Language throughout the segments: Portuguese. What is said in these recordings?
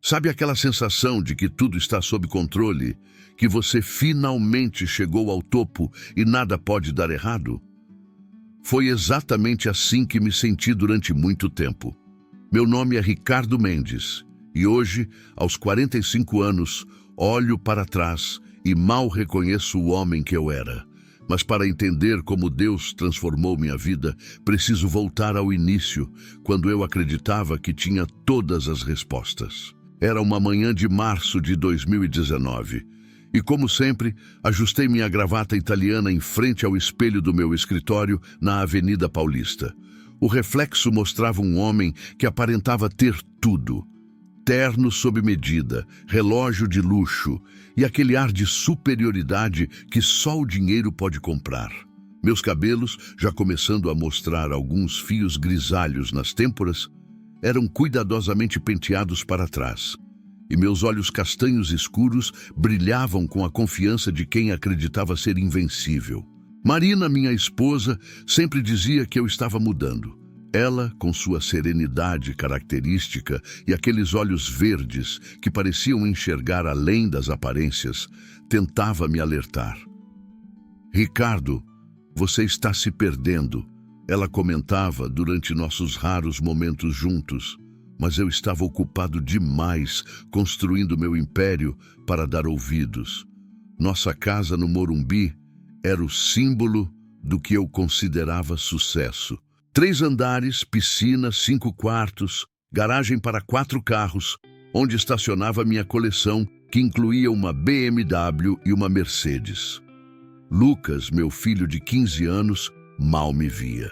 Sabe aquela sensação de que tudo está sob controle, que você finalmente chegou ao topo e nada pode dar errado? Foi exatamente assim que me senti durante muito tempo. Meu nome é Ricardo Mendes e hoje, aos 45 anos, olho para trás e mal reconheço o homem que eu era. Mas para entender como Deus transformou minha vida, preciso voltar ao início, quando eu acreditava que tinha todas as respostas. Era uma manhã de março de 2019 e, como sempre, ajustei minha gravata italiana em frente ao espelho do meu escritório na Avenida Paulista. O reflexo mostrava um homem que aparentava ter tudo. Terno sob medida, relógio de luxo e aquele ar de superioridade que só o dinheiro pode comprar. Meus cabelos, já começando a mostrar alguns fios grisalhos nas têmporas, eram cuidadosamente penteados para trás, e meus olhos castanhos escuros brilhavam com a confiança de quem acreditava ser invencível. Marina, minha esposa, sempre dizia que eu estava mudando. Ela, com sua serenidade característica e aqueles olhos verdes que pareciam enxergar além das aparências, tentava me alertar. "Ricardo, você está se perdendo", ela comentava durante nossos raros momentos juntos, mas eu estava ocupado demais construindo meu império para dar ouvidos. Nossa casa no Morumbi era o símbolo do que eu considerava sucesso. 3 andares, piscina, 5 quartos, garagem para 4 carros, onde estacionava minha coleção, que incluía uma BMW e uma Mercedes. Lucas, meu filho de 15 anos, mal me via.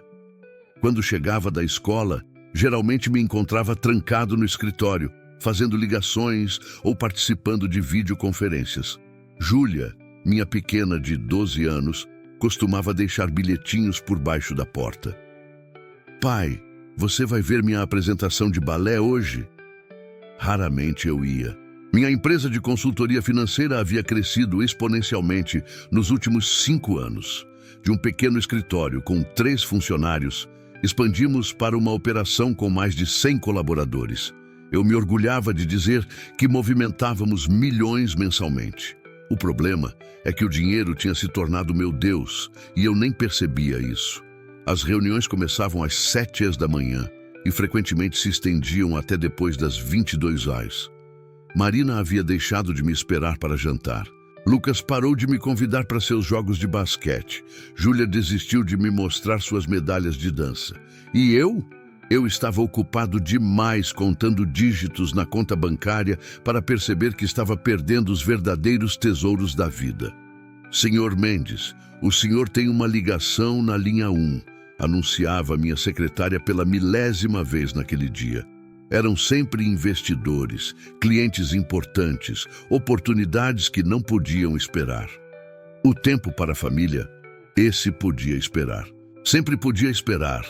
Quando chegava da escola, geralmente me encontrava trancado no escritório, fazendo ligações ou participando de videoconferências. Júlia, minha pequena de 12 anos, costumava deixar bilhetinhos por baixo da porta. "Pai, você vai ver minha apresentação de balé hoje?" Raramente eu ia. Minha empresa de consultoria financeira havia crescido exponencialmente nos últimos 5 anos. De um pequeno escritório com 3 funcionários, expandimos para uma operação com mais de 100 colaboradores. Eu me orgulhava de dizer que movimentávamos milhões mensalmente. O problema é que o dinheiro tinha se tornado meu Deus e eu nem percebia isso. As reuniões começavam às 7 da manhã e frequentemente se estendiam até depois das 22 horas. Marina havia deixado de me esperar para jantar. Lucas parou de me convidar para seus jogos de basquete. Júlia desistiu de me mostrar suas medalhas de dança. E eu? Eu estava ocupado demais contando dígitos na conta bancária para perceber que estava perdendo os verdadeiros tesouros da vida. "Senhor Mendes, o senhor tem uma ligação na linha 1. Anunciava minha secretária pela 1000ª vez naquele dia. Eram sempre investidores, clientes importantes, oportunidades que não podiam esperar. O tempo para a família, esse podia esperar. Sempre podia esperar.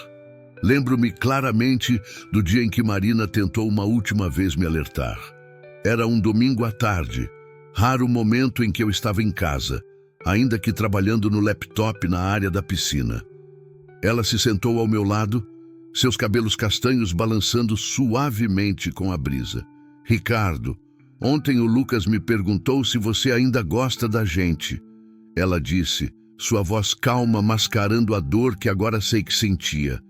Lembro-me claramente do dia em que Marina tentou uma última vez me alertar. Era um domingo à tarde, raro momento em que eu estava em casa, ainda que trabalhando no laptop na área da piscina. Ela se sentou ao meu lado, seus cabelos castanhos balançando suavemente com a brisa. "Ricardo, ontem o Lucas me perguntou se você ainda gosta da gente." Ela disse, sua voz calma mascarando a dor que agora sei que sentia.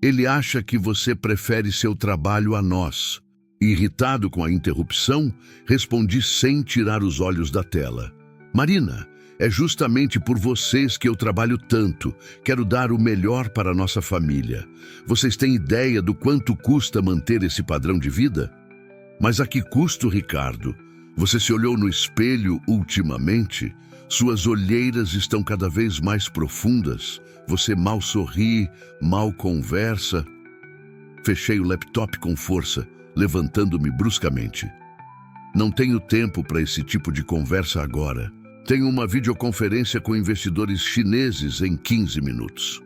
"Ele acha que você prefere seu trabalho a nós." Irritado com a interrupção, respondi sem tirar os olhos da tela. "Marina, é justamente por vocês que eu trabalho tanto. Quero dar o melhor para a nossa família. Vocês têm ideia do quanto custa manter esse padrão de vida?" "Mas a que custo, Ricardo? Você se olhou no espelho ultimamente? Suas olheiras estão cada vez mais profundas. Você mal sorri, mal conversa." Fechei o laptop com força, levantando-me bruscamente. "Não tenho tempo para esse tipo de conversa agora. Tenho uma videoconferência com investidores chineses em 15 minutos.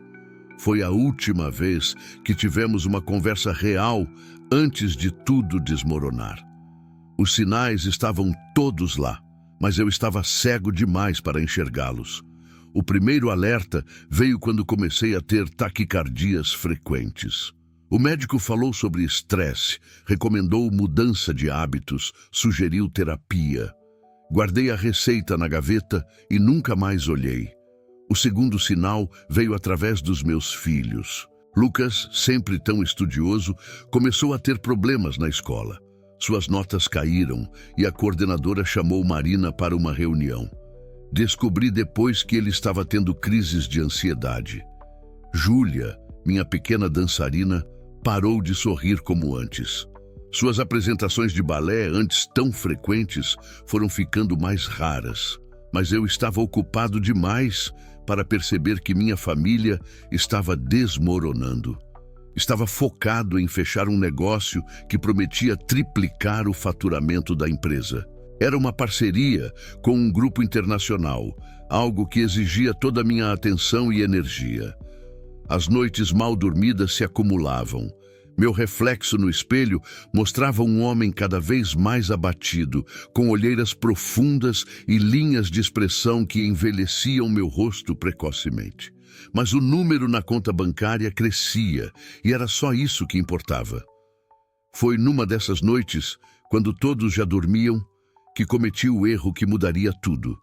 Foi a última vez que tivemos uma conversa real antes de tudo desmoronar. Os sinais estavam todos lá, mas eu estava cego demais para enxergá-los. O primeiro alerta veio quando comecei a ter taquicardias frequentes. O médico falou sobre estresse, recomendou mudança de hábitos, sugeriu terapia. Guardei a receita na gaveta e nunca mais olhei. O segundo sinal veio através dos meus filhos. Lucas, sempre tão estudioso, começou a ter problemas na escola. Suas notas caíram e a coordenadora chamou Marina para uma reunião. Descobri depois que ele estava tendo crises de ansiedade. Júlia, minha pequena dançarina, parou de sorrir como antes. Suas apresentações de balé, antes tão frequentes, foram ficando mais raras. Mas eu estava ocupado demais para perceber que minha família estava desmoronando. Estava focado em fechar um negócio que prometia triplicar o faturamento da empresa. Era uma parceria com um grupo internacional, algo que exigia toda a minha atenção e energia. As noites mal dormidas se acumulavam. Meu reflexo no espelho mostrava um homem cada vez mais abatido, com olheiras profundas e linhas de expressão que envelheciam meu rosto precocemente. Mas o número na conta bancária crescia, e era só isso que importava. Foi numa dessas noites, quando todos já dormiam, que cometi o erro que mudaria tudo.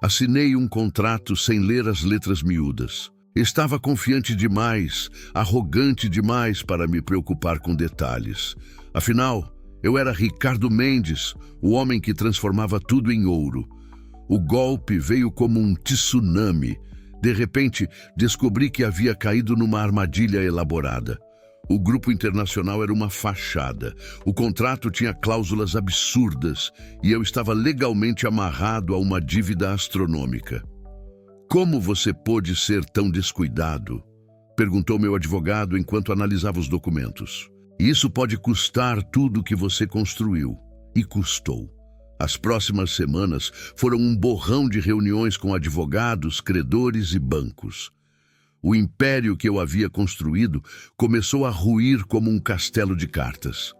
Assinei um contrato sem ler as letras miúdas. Estava confiante demais, arrogante demais para me preocupar com detalhes. Afinal, eu era Ricardo Mendes, o homem que transformava tudo em ouro. O golpe veio como um tsunami. De repente, descobri que havia caído numa armadilha elaborada. O grupo internacional era uma fachada. O contrato tinha cláusulas absurdas e eu estava legalmente amarrado a uma dívida astronômica. Como você pôde ser tão descuidado? Perguntou meu advogado enquanto analisava os documentos. Isso pode custar tudo que você construiu. E custou. As próximas semanas foram um borrão de reuniões com advogados, credores e bancos. O império que eu havia construído começou a ruir como um castelo de cartas.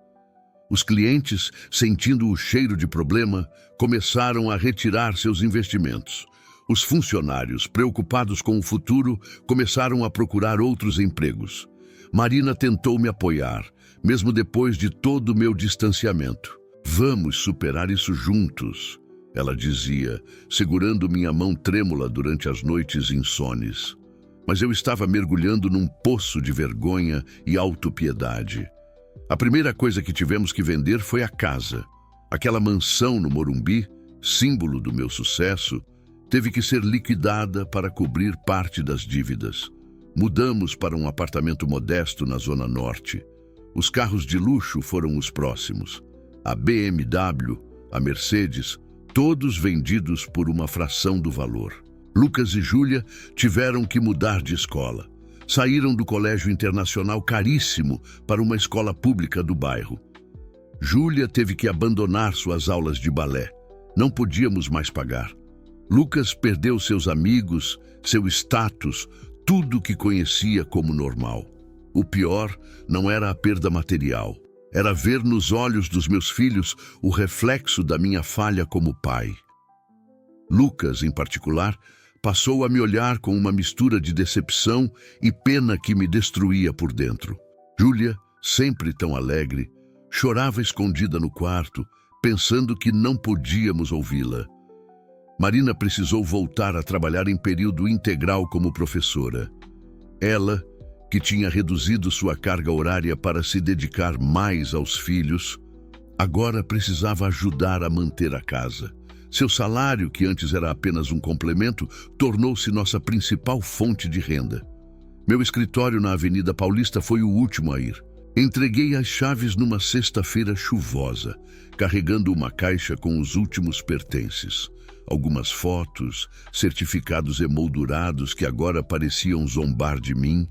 Os clientes, sentindo o cheiro de problema, começaram a retirar seus investimentos. Os funcionários, preocupados com o futuro, começaram a procurar outros empregos. Marina tentou me apoiar, mesmo depois de todo o meu distanciamento. Vamos superar isso juntos, ela dizia, segurando minha mão trêmula durante as noites insones. Mas eu estava mergulhando num poço de vergonha e autopiedade. A primeira coisa que tivemos que vender foi a casa. Aquela mansão no Morumbi, símbolo do meu sucesso, teve que ser liquidada para cobrir parte das dívidas. Mudamos para um apartamento modesto na Zona Norte. Os carros de luxo foram os próximos. A BMW, a Mercedes, todos vendidos por uma fração do valor. Lucas e Júlia tiveram que mudar de escola. Saíram do colégio internacional caríssimo para uma escola pública do bairro. Júlia teve que abandonar suas aulas de balé. Não podíamos mais pagar. Lucas perdeu seus amigos, seu status, tudo que conhecia como normal. O pior não era a perda material. Era ver nos olhos dos meus filhos o reflexo da minha falha como pai. Lucas, em particular, passou a me olhar com uma mistura de decepção e pena que me destruía por dentro. Júlia, sempre tão alegre, chorava escondida no quarto, pensando que não podíamos ouvi-la. Marina precisou voltar a trabalhar em período integral como professora. Ela, que tinha reduzido sua carga horária para se dedicar mais aos filhos, agora precisava ajudar a manter a casa. Seu salário, que antes era apenas um complemento, tornou-se nossa principal fonte de renda. Meu escritório na Avenida Paulista foi o último a ir. Entreguei as chaves numa sexta-feira chuvosa, carregando uma caixa com os últimos pertences. Algumas fotos, certificados emoldurados que agora pareciam zombar de mim,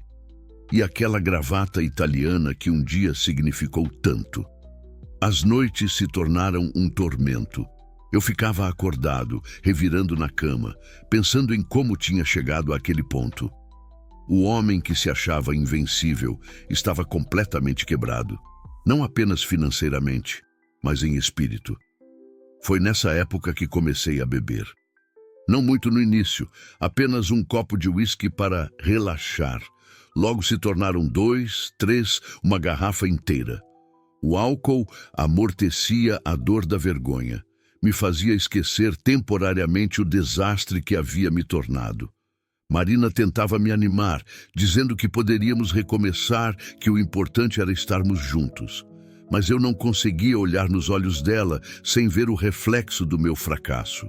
e aquela gravata italiana que um dia significou tanto. As noites se tornaram um tormento. Eu ficava acordado, revirando na cama, pensando em como tinha chegado àquele ponto. O homem que se achava invencível estava completamente quebrado, não apenas financeiramente, mas em espírito. Foi nessa época que comecei a beber. Não muito no início, apenas um copo de uísque para relaxar. Logo se tornaram 2, 3, uma garrafa inteira. O álcool amortecia a dor da vergonha. Me fazia esquecer temporariamente o desastre que havia me tornado. Marina tentava me animar, dizendo que poderíamos recomeçar, que o importante era estarmos juntos. Mas eu não conseguia olhar nos olhos dela sem ver o reflexo do meu fracasso.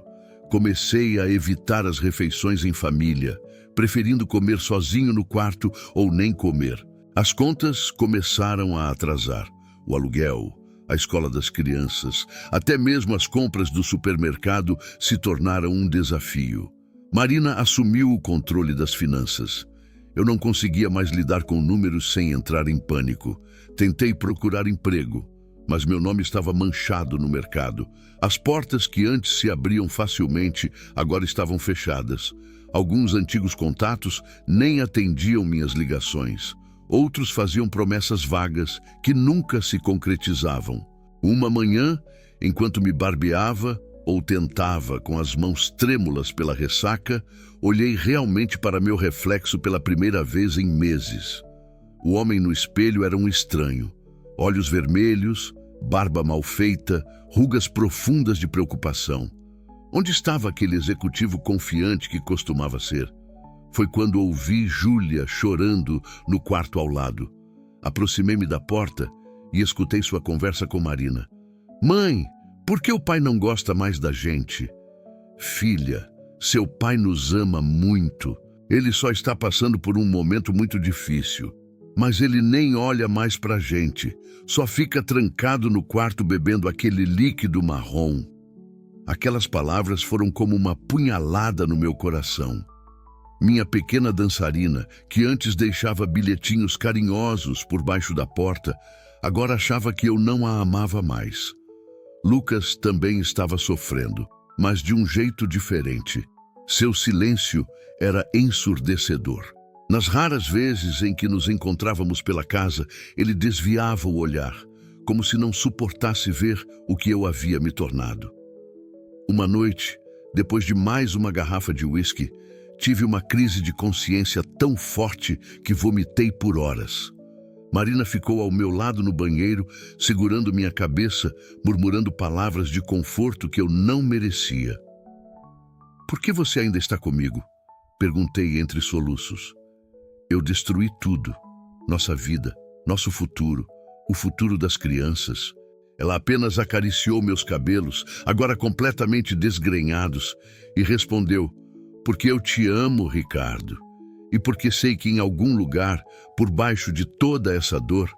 Comecei a evitar as refeições em família, preferindo comer sozinho no quarto ou nem comer. As contas começaram a atrasar. O aluguel, a escola das crianças, até mesmo as compras do supermercado se tornaram um desafio. Marina assumiu o controle das finanças. Eu não conseguia mais lidar com números sem entrar em pânico. Tentei procurar emprego, mas meu nome estava manchado no mercado. As portas que antes se abriam facilmente agora estavam fechadas. Alguns antigos contatos nem atendiam minhas ligações. Outros faziam promessas vagas que nunca se concretizavam. Uma manhã, enquanto me barbeava ou tentava com as mãos trêmulas pela ressaca, olhei realmente para meu reflexo pela primeira vez em meses. O homem no espelho era um estranho. Olhos vermelhos, barba mal feita, rugas profundas de preocupação. Onde estava aquele executivo confiante que costumava ser? Foi quando ouvi Júlia chorando no quarto ao lado. Aproximei-me da porta e escutei sua conversa com Marina. Mãe, por que o pai não gosta mais da gente? Filha, seu pai nos ama muito. Ele só está passando por um momento muito difícil. Mas ele nem olha mais pra gente. Só fica trancado no quarto bebendo aquele líquido marrom. Aquelas palavras foram como uma punhalada no meu coração. Minha pequena dançarina, que antes deixava bilhetinhos carinhosos por baixo da porta, agora achava que eu não a amava mais. Lucas também estava sofrendo, mas de um jeito diferente. Seu silêncio era ensurdecedor. Nas raras vezes em que nos encontrávamos pela casa, ele desviava o olhar, como se não suportasse ver o que eu havia me tornado. Uma noite, depois de mais uma garrafa de uísque, tive uma crise de consciência tão forte que vomitei por horas. Marina ficou ao meu lado no banheiro, segurando minha cabeça, murmurando palavras de conforto que eu não merecia. "Por que você ainda está comigo?" Perguntei entre soluços. "Eu destruí tudo. Nossa vida, nosso futuro, o futuro das crianças." Ela apenas acariciou meus cabelos, agora completamente desgrenhados, e respondeu: "Porque eu te amo, Ricardo, e porque sei que em algum lugar, por baixo de toda essa dor,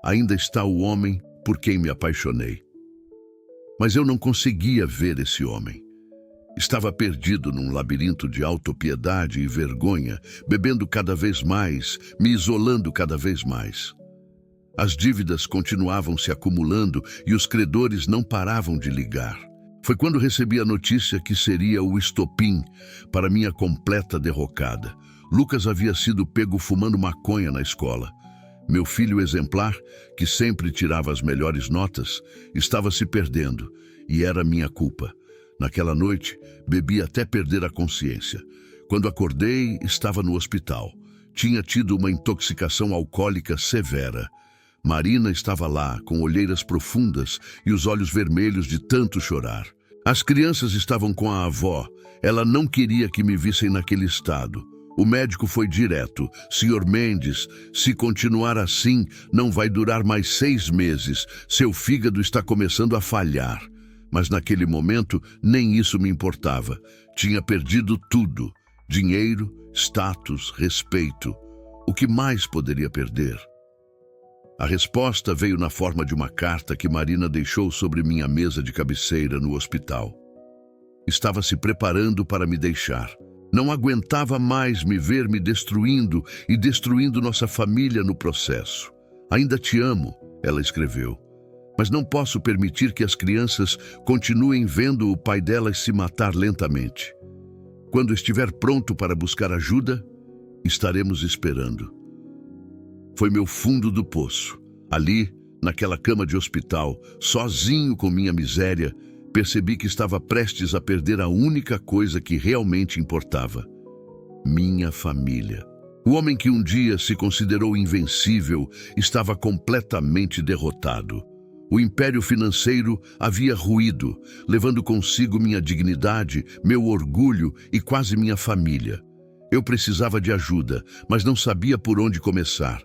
ainda está o homem por quem me apaixonei." Mas eu não conseguia ver esse homem. Estava perdido num labirinto de autopiedade e vergonha, bebendo cada vez mais, me isolando cada vez mais. As dívidas continuavam se acumulando e os credores não paravam de ligar. Foi quando recebi a notícia que seria o estopim para minha completa derrocada. Lucas havia sido pego fumando maconha na escola. Meu filho exemplar, que sempre tirava as melhores notas, estava se perdendo, e era minha culpa. Naquela noite, bebi até perder a consciência. Quando acordei, estava no hospital. Tinha tido uma intoxicação alcoólica severa. Marina estava lá, com olheiras profundas e os olhos vermelhos de tanto chorar. As crianças estavam com a avó. Ela não queria que me vissem naquele estado. O médico foi direto: "Senhor Mendes, se continuar assim, não vai durar mais 6 meses. Seu fígado está começando a falhar." Mas naquele momento, nem isso me importava. Tinha perdido tudo: dinheiro, status, respeito. O que mais poderia perder? A resposta veio na forma de uma carta que Marina deixou sobre minha mesa de cabeceira no hospital. Estava se preparando para me deixar. Não aguentava mais me ver me destruindo e destruindo nossa família no processo. "Ainda te amo", ela escreveu, "mas não posso permitir que as crianças continuem vendo o pai delas se matar lentamente. Quando estiver pronto para buscar ajuda, estaremos esperando." Foi meu fundo do poço. Ali, naquela cama de hospital, sozinho com minha miséria, percebi que estava prestes a perder a única coisa que realmente importava: minha família. O homem que um dia se considerou invencível estava completamente derrotado. O império financeiro havia ruído, levando consigo minha dignidade, meu orgulho e quase minha família. Eu precisava de ajuda, mas não sabia por onde começar.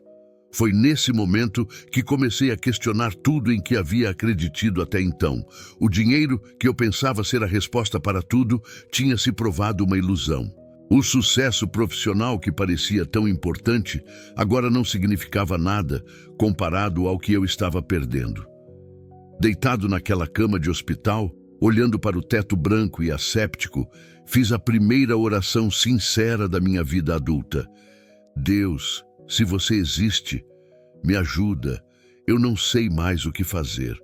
Foi nesse momento que comecei a questionar tudo em que havia acreditado até então. O dinheiro, que eu pensava ser a resposta para tudo, tinha se provado uma ilusão. O sucesso profissional que parecia tão importante, agora não significava nada comparado ao que eu estava perdendo. Deitado naquela cama de hospital, olhando para o teto branco e asséptico, fiz a primeira oração sincera da minha vida adulta. Deus, se você existe, me ajuda. Eu não sei mais o que fazer.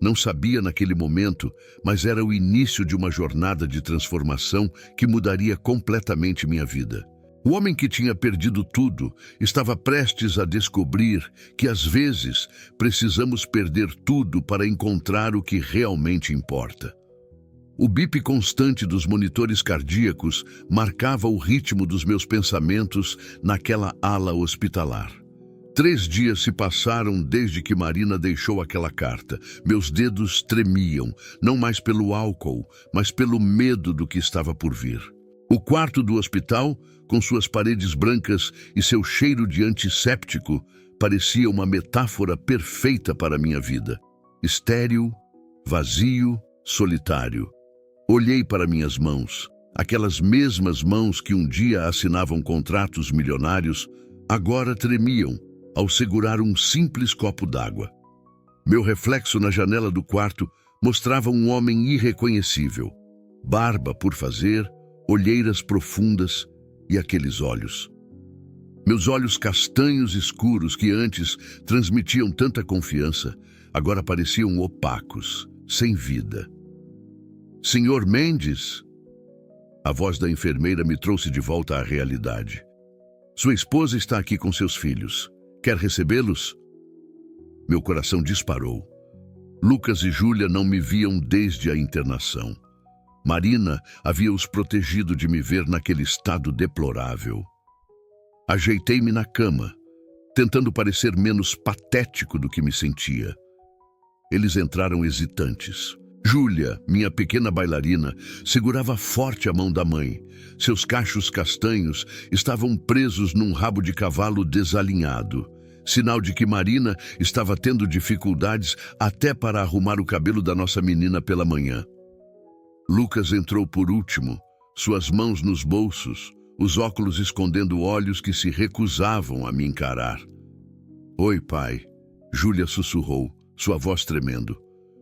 Não sabia naquele momento, mas era o início de uma jornada de transformação que mudaria completamente minha vida. O homem que tinha perdido tudo estava prestes a descobrir que, às vezes, precisamos perder tudo para encontrar o que realmente importa. O bip constante dos monitores cardíacos marcava o ritmo dos meus pensamentos naquela ala hospitalar. 3 dias se passaram desde que Marina deixou aquela carta. Meus dedos tremiam, não mais pelo álcool, mas pelo medo do que estava por vir. O quarto do hospital, com suas paredes brancas e seu cheiro de antisséptico, parecia uma metáfora perfeita para a minha vida. Estéril, vazio, solitário. Olhei para minhas mãos, aquelas mesmas mãos que um dia assinavam contratos milionários, agora tremiam ao segurar um simples copo d'água. Meu reflexo na janela do quarto mostrava um homem irreconhecível. Barba por fazer, olheiras profundas e aqueles olhos. Meus olhos castanhos escuros que antes transmitiam tanta confiança, agora pareciam opacos, sem vida. Senhor Mendes? A voz da enfermeira me trouxe de volta à realidade. Sua esposa está aqui com seus filhos. Quer recebê-los? Meu coração disparou. Lucas e Júlia não me viam desde a internação. Marina havia os protegido de me ver naquele estado deplorável. Ajeitei-me na cama, tentando parecer menos patético do que me sentia. Eles entraram hesitantes. Júlia, minha pequena bailarina, segurava forte a mão da mãe. Seus cachos castanhos estavam presos num rabo de cavalo desalinhado, sinal de que Marina estava tendo dificuldades até para arrumar o cabelo da nossa menina pela manhã. Lucas entrou por último, suas mãos nos bolsos, os óculos escondendo olhos que se recusavam a me encarar. Oi, pai, Júlia sussurrou, sua voz tremendo.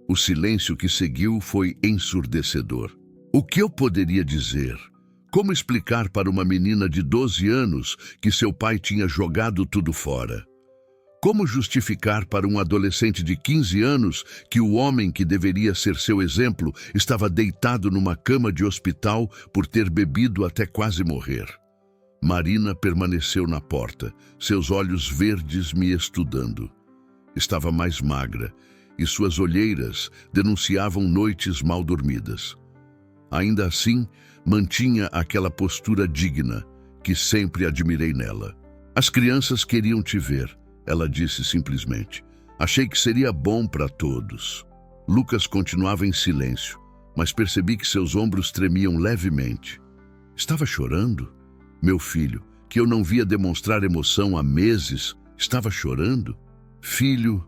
O silêncio que seguiu foi ensurdecedor. O que eu poderia dizer? Como explicar para uma menina de 12 anos que seu pai tinha jogado tudo fora? Como justificar para um adolescente de 15 anos que o homem que deveria ser seu exemplo estava deitado numa cama de hospital por ter bebido até quase morrer? Marina permaneceu na porta, seus olhos verdes me estudando. Estava mais magra, e suas olheiras denunciavam noites mal dormidas. Ainda assim, mantinha aquela postura digna que sempre admirei nela. As crianças queriam te ver, ela disse simplesmente. Achei que seria bom para todos. Lucas continuava em silêncio, mas percebi que seus ombros tremiam levemente. Estava chorando? Meu filho, que eu não via demonstrar emoção há meses, estava chorando? Filho...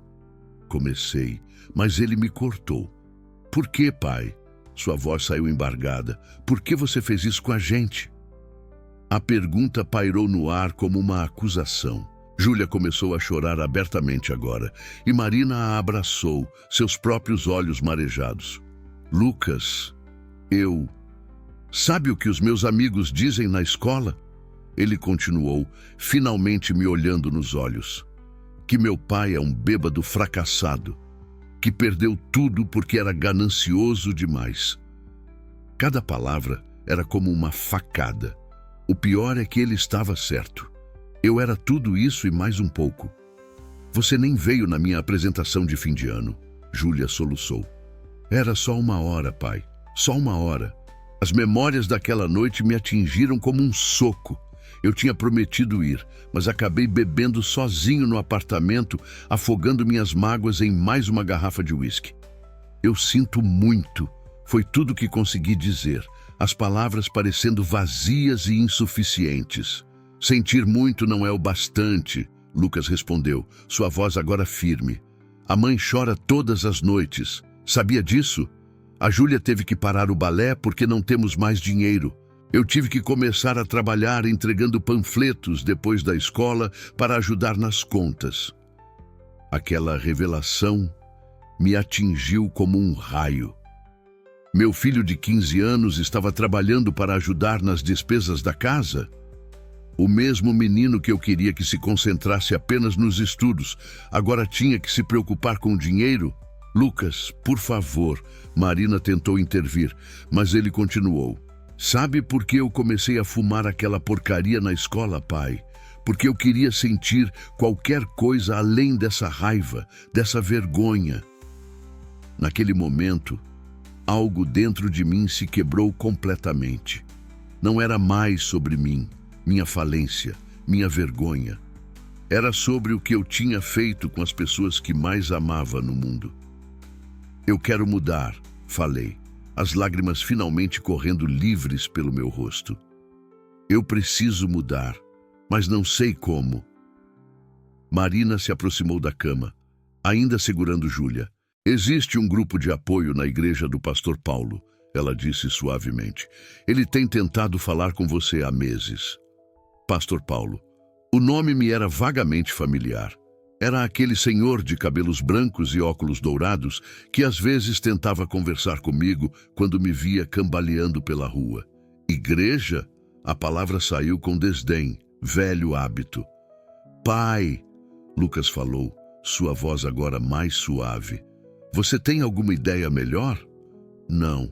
Comecei, mas ele me cortou. Por que, pai? Sua voz saiu embargada. Por que você fez isso com a gente? A pergunta pairou no ar como uma acusação. Júlia começou a chorar abertamente agora, e Marina a abraçou, seus próprios olhos marejados. Lucas, sabe o que os meus amigos dizem na escola? Ele continuou, finalmente me olhando nos olhos. Que meu pai é um bêbado fracassado, que perdeu tudo porque era ganancioso demais. Cada palavra era como uma facada. O pior é que ele estava certo. Eu era tudo isso e mais um pouco. Você nem veio na minha apresentação de fim de ano, Júlia soluçou. Era só 1 hora, pai, só 1 hora. As memórias daquela noite me atingiram como um soco. Eu tinha prometido ir, mas acabei bebendo sozinho no apartamento, afogando minhas mágoas em mais uma garrafa de uísque. Eu sinto muito, foi tudo que consegui dizer, as palavras parecendo vazias e insuficientes. Sentir muito não é o bastante, Lucas respondeu, sua voz agora firme. A mãe chora todas as noites. Sabia disso? A Júlia teve que parar o balé porque não temos mais dinheiro. Eu tive que começar a trabalhar entregando panfletos depois da escola para ajudar nas contas. Aquela revelação me atingiu como um raio. Meu filho de 15 anos estava trabalhando para ajudar nas despesas da casa. O mesmo menino que eu queria que se concentrasse apenas nos estudos, agora tinha que se preocupar com o dinheiro. Lucas, por favor, Marina tentou intervir, mas ele continuou. Sabe por que eu comecei a fumar aquela porcaria na escola, pai? Porque eu queria sentir qualquer coisa além dessa raiva, dessa vergonha. Naquele momento, algo dentro de mim se quebrou completamente. Não era mais sobre mim, minha falência, minha vergonha. Era sobre o que eu tinha feito com as pessoas que mais amava no mundo. Eu quero mudar, falei, as lágrimas finalmente correndo livres pelo meu rosto. Eu preciso mudar, mas não sei como. Marina se aproximou da cama, ainda segurando Júlia. Existe um grupo de apoio na igreja do pastor Paulo, ela disse suavemente. Ele tem tentado falar com você há meses. Pastor Paulo. O nome me era vagamente familiar. Era aquele senhor de cabelos brancos e óculos dourados que às vezes tentava conversar comigo quando me via cambaleando pela rua. Igreja? A palavra saiu com desdém, velho hábito. Pai, Lucas falou, sua voz agora mais suave. Você tem alguma ideia melhor? Não,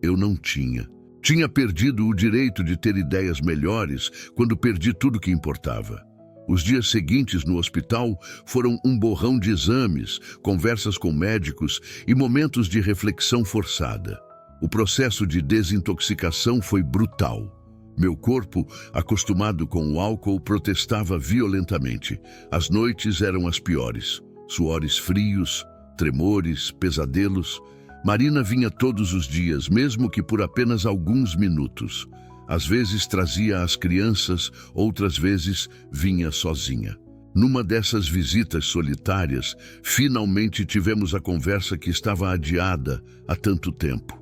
eu não tinha. Tinha perdido o direito de ter ideias melhores quando perdi tudo que importava. Os dias seguintes no hospital foram um borrão de exames, conversas com médicos e momentos de reflexão forçada. O processo de desintoxicação foi brutal. Meu corpo, acostumado com o álcool, protestava violentamente. As noites eram as piores. Suores frios, tremores, pesadelos. Marina vinha todos os dias, mesmo que por apenas alguns minutos. Às vezes trazia as crianças, outras vezes vinha sozinha. Numa dessas visitas solitárias, finalmente tivemos a conversa que estava adiada há tanto tempo.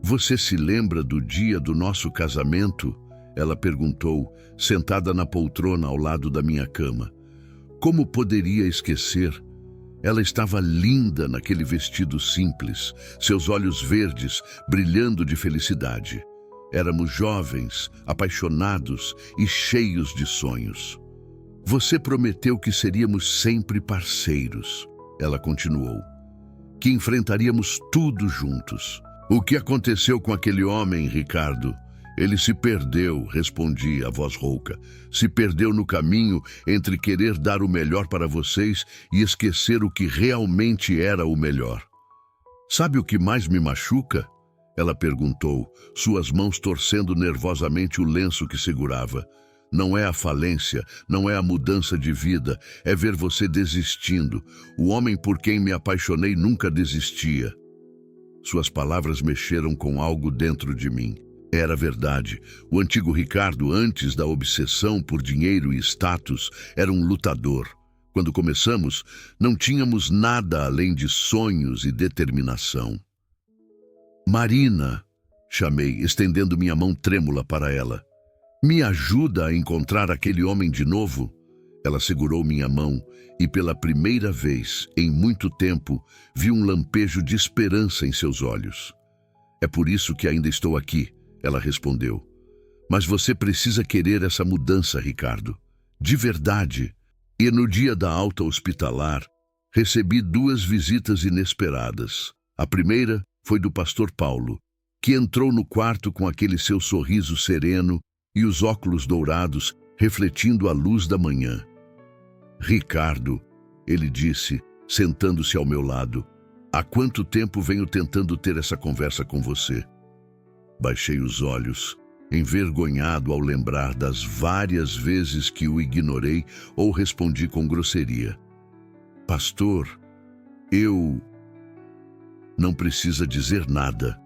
Você se lembra do dia do nosso casamento? Ela perguntou, sentada na poltrona ao lado da minha cama. Como poderia esquecer? Ela estava linda naquele vestido simples, seus olhos verdes brilhando de felicidade. Éramos jovens, apaixonados e cheios de sonhos. Você prometeu que seríamos sempre parceiros, ela continuou, que enfrentaríamos tudo juntos. O que aconteceu com aquele homem, Ricardo? Ele se perdeu, respondi, a voz rouca. Se perdeu no caminho entre querer dar o melhor para vocês e esquecer o que realmente era o melhor. Sabe o que mais me machuca? Ela perguntou, suas mãos torcendo nervosamente o lenço que segurava. Não é a falência, não é a mudança de vida, é ver você desistindo. O homem por quem me apaixonei nunca desistia. Suas palavras mexeram com algo dentro de mim. Era verdade. O antigo Ricardo, antes da obsessão por dinheiro e status, era um lutador. Quando começamos, não tínhamos nada além de sonhos e determinação. Marina, chamei, estendendo minha mão trêmula para ela. Me ajuda a encontrar aquele homem de novo? Ela segurou minha mão e pela primeira vez, em muito tempo, vi um lampejo de esperança em seus olhos. É por isso que ainda estou aqui, ela respondeu. Mas você precisa querer essa mudança, Ricardo. De verdade. E no dia da alta hospitalar, recebi 2 visitas inesperadas. A primeira foi do pastor Paulo, que entrou no quarto com aquele seu sorriso sereno e os óculos dourados refletindo a luz da manhã. Ricardo, ele disse, sentando-se ao meu lado, há quanto tempo venho tentando ter essa conversa com você? Baixei os olhos. envergonhado ao lembrar das várias vezes que o ignorei ou respondi com grosseria. Pastor, eu... Não precisa dizer nada.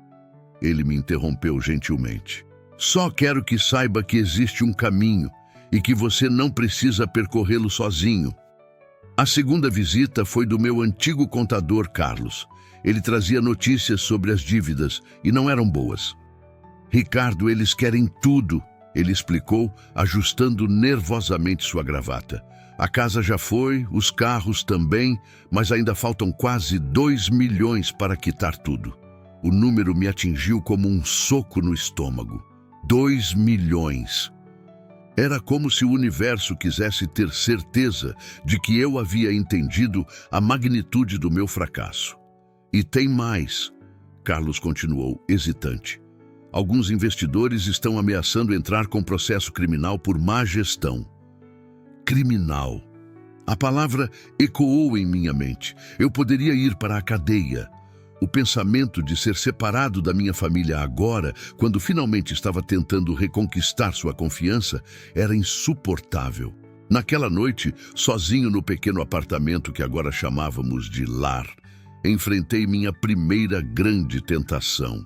Ele me interrompeu gentilmente. Só quero que saiba que existe um caminho e que você não precisa percorrê-lo sozinho. A segunda visita foi do meu antigo contador, Carlos. Ele trazia notícias sobre as dívidas e não eram boas. Ricardo, eles querem tudo, ele explicou, ajustando nervosamente sua gravata. A casa já foi, os carros também, mas ainda faltam quase 2 milhões para quitar tudo. O número me atingiu como um soco no estômago. 2 milhões. Era como se o universo quisesse ter certeza de que eu havia entendido a magnitude do meu fracasso. E tem mais, Carlos continuou, hesitante. Alguns investidores estão ameaçando entrar com processo criminal por má gestão. Criminal. A palavra ecoou em minha mente. Eu poderia ir para a cadeia. O pensamento de ser separado da minha família agora, quando finalmente estava tentando reconquistar sua confiança, era insuportável. Naquela noite, sozinho no pequeno apartamento que agora chamávamos de lar, enfrentei minha primeira grande tentação.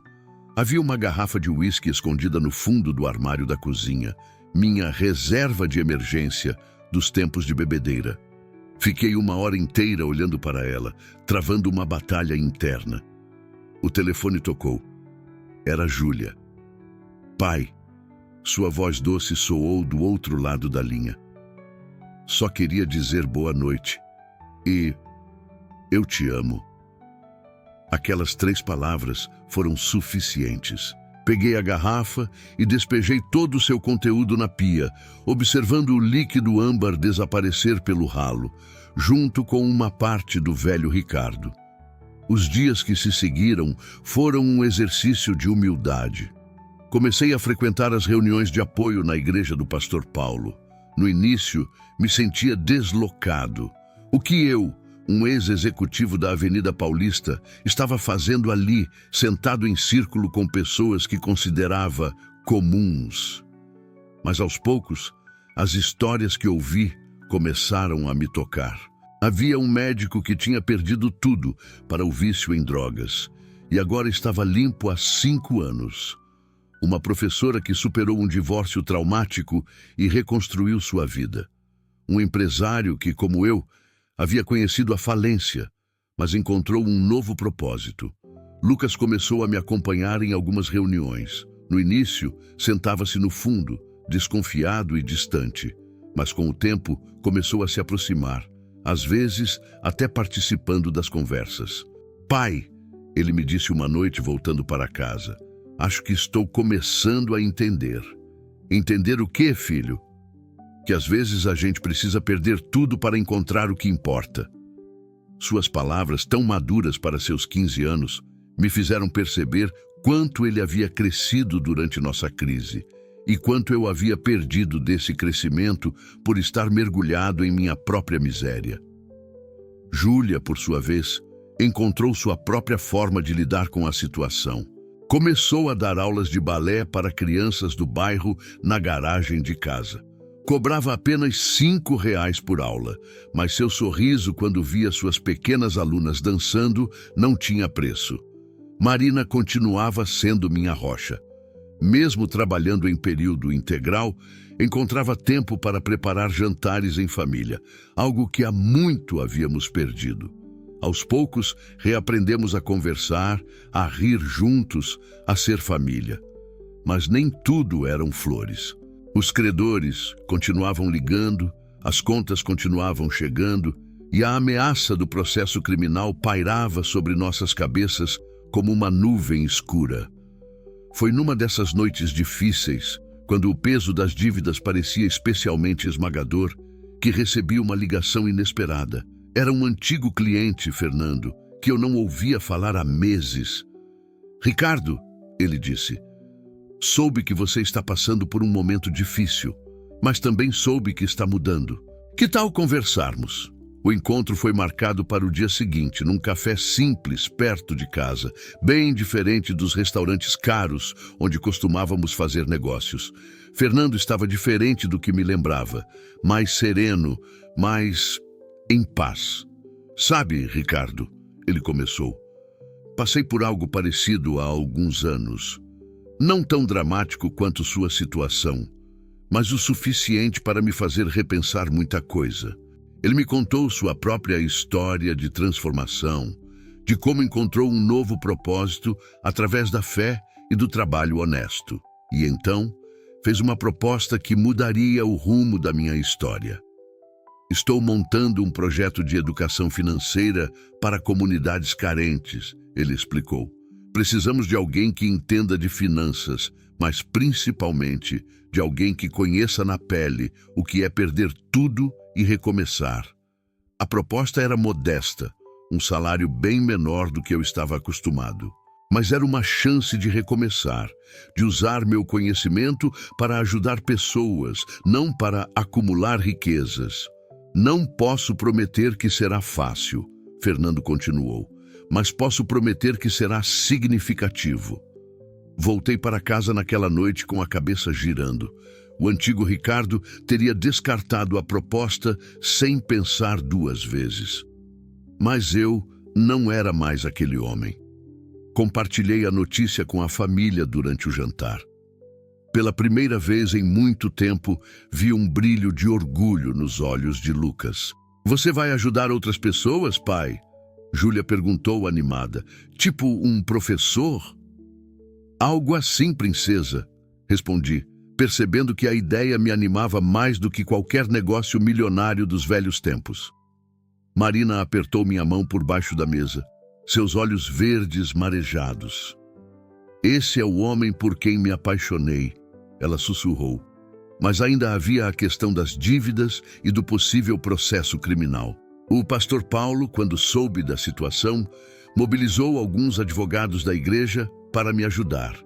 Havia uma garrafa de uísque escondida no fundo do armário da cozinha, minha reserva de emergência dos tempos de bebedeira. Fiquei 1 hora inteira olhando para ela, travando uma batalha interna. O telefone tocou. Era Júlia. Pai, sua voz doce soou do outro lado da linha. Só queria dizer boa noite. E eu te amo. Aquelas 3 palavras foram suficientes. Peguei a garrafa e despejei todo o seu conteúdo na pia, observando o líquido âmbar desaparecer pelo ralo, junto com uma parte do velho Ricardo. Os dias que se seguiram foram um exercício de humildade. Comecei a frequentar as reuniões de apoio na igreja do pastor Paulo. No início, me sentia deslocado. O que eu, um ex-executivo da Avenida Paulista, estava fazendo ali, sentado em círculo com pessoas que considerava comuns. Mas aos poucos, as histórias que ouvi começaram a me tocar. Havia um médico que tinha perdido tudo para o vício em drogas e agora estava limpo há 5 anos. Uma professora que superou um divórcio traumático e reconstruiu sua vida. Um empresário que, como eu, havia conhecido a falência, mas encontrou um novo propósito. Lucas começou a me acompanhar em algumas reuniões. No início, sentava-se no fundo, desconfiado e distante, mas com o tempo começou a se aproximar, às vezes até participando das conversas. Pai, ele me disse uma noite voltando para casa, acho que estou começando a entender. Entender o quê, filho? Que às vezes a gente precisa perder tudo para encontrar o que importa. Suas palavras, tão maduras para seus 15 anos, me fizeram perceber quanto ele havia crescido durante nossa crise e quanto eu havia perdido desse crescimento por estar mergulhado em minha própria miséria. Júlia, por sua vez, encontrou sua própria forma de lidar com a situação. Começou a dar aulas de balé para crianças do bairro na garagem de casa. Cobrava apenas R$ 5 por aula, mas seu sorriso quando via suas pequenas alunas dançando não tinha preço. Marina continuava sendo minha rocha. Mesmo trabalhando em período integral, encontrava tempo para preparar jantares em família, algo que há muito havíamos perdido. Aos poucos, reaprendemos a conversar, a rir juntos, a ser família. Mas nem tudo eram flores. Os credores continuavam ligando, as contas continuavam chegando e a ameaça do processo criminal pairava sobre nossas cabeças como uma nuvem escura. Foi numa dessas noites difíceis, quando o peso das dívidas parecia especialmente esmagador, que recebi uma ligação inesperada. Era um antigo cliente, Fernando, que eu não ouvia falar há meses. Ricardo, ele disse, soube que você está passando por um momento difícil, mas também soube que está mudando. Que tal conversarmos? O encontro foi marcado para o dia seguinte, num café simples perto de casa, bem diferente dos restaurantes caros onde costumávamos fazer negócios. Fernando estava diferente do que me lembrava, mais sereno, mais em paz. Sabe, Ricardo, ele começou, passei por algo parecido há alguns anos. Não tão dramático quanto sua situação, mas o suficiente para me fazer repensar muita coisa. Ele me contou sua própria história de transformação, de como encontrou um novo propósito através da fé e do trabalho honesto. E então, fez uma proposta que mudaria o rumo da minha história. Estou montando um projeto de educação financeira para comunidades carentes, ele explicou. Precisamos de alguém que entenda de finanças, mas principalmente de alguém que conheça na pele o que é perder tudo e recomeçar. A proposta era modesta, um salário bem menor do que eu estava acostumado. Mas era uma chance de recomeçar, de usar meu conhecimento para ajudar pessoas, não para acumular riquezas. Não posso prometer que será fácil, Fernando continuou, mas posso prometer que será significativo. Voltei para casa naquela noite com a cabeça girando. O antigo Ricardo teria descartado a proposta sem pensar duas vezes. Mas eu não era mais aquele homem. Compartilhei a notícia com a família durante o jantar. Pela primeira vez em muito tempo, vi um brilho de orgulho nos olhos de Lucas. Você vai ajudar outras pessoas, pai? Júlia perguntou animada. Tipo um professor? Algo assim, princesa, respondi, percebendo que a ideia me animava mais do que qualquer negócio milionário dos velhos tempos. Marina apertou minha mão por baixo da mesa, seus olhos verdes marejados. Esse é o homem por quem me apaixonei, ela sussurrou. Mas ainda havia a questão das dívidas e do possível processo criminal. O pastor Paulo, quando soube da situação, mobilizou alguns advogados da igreja para me ajudar.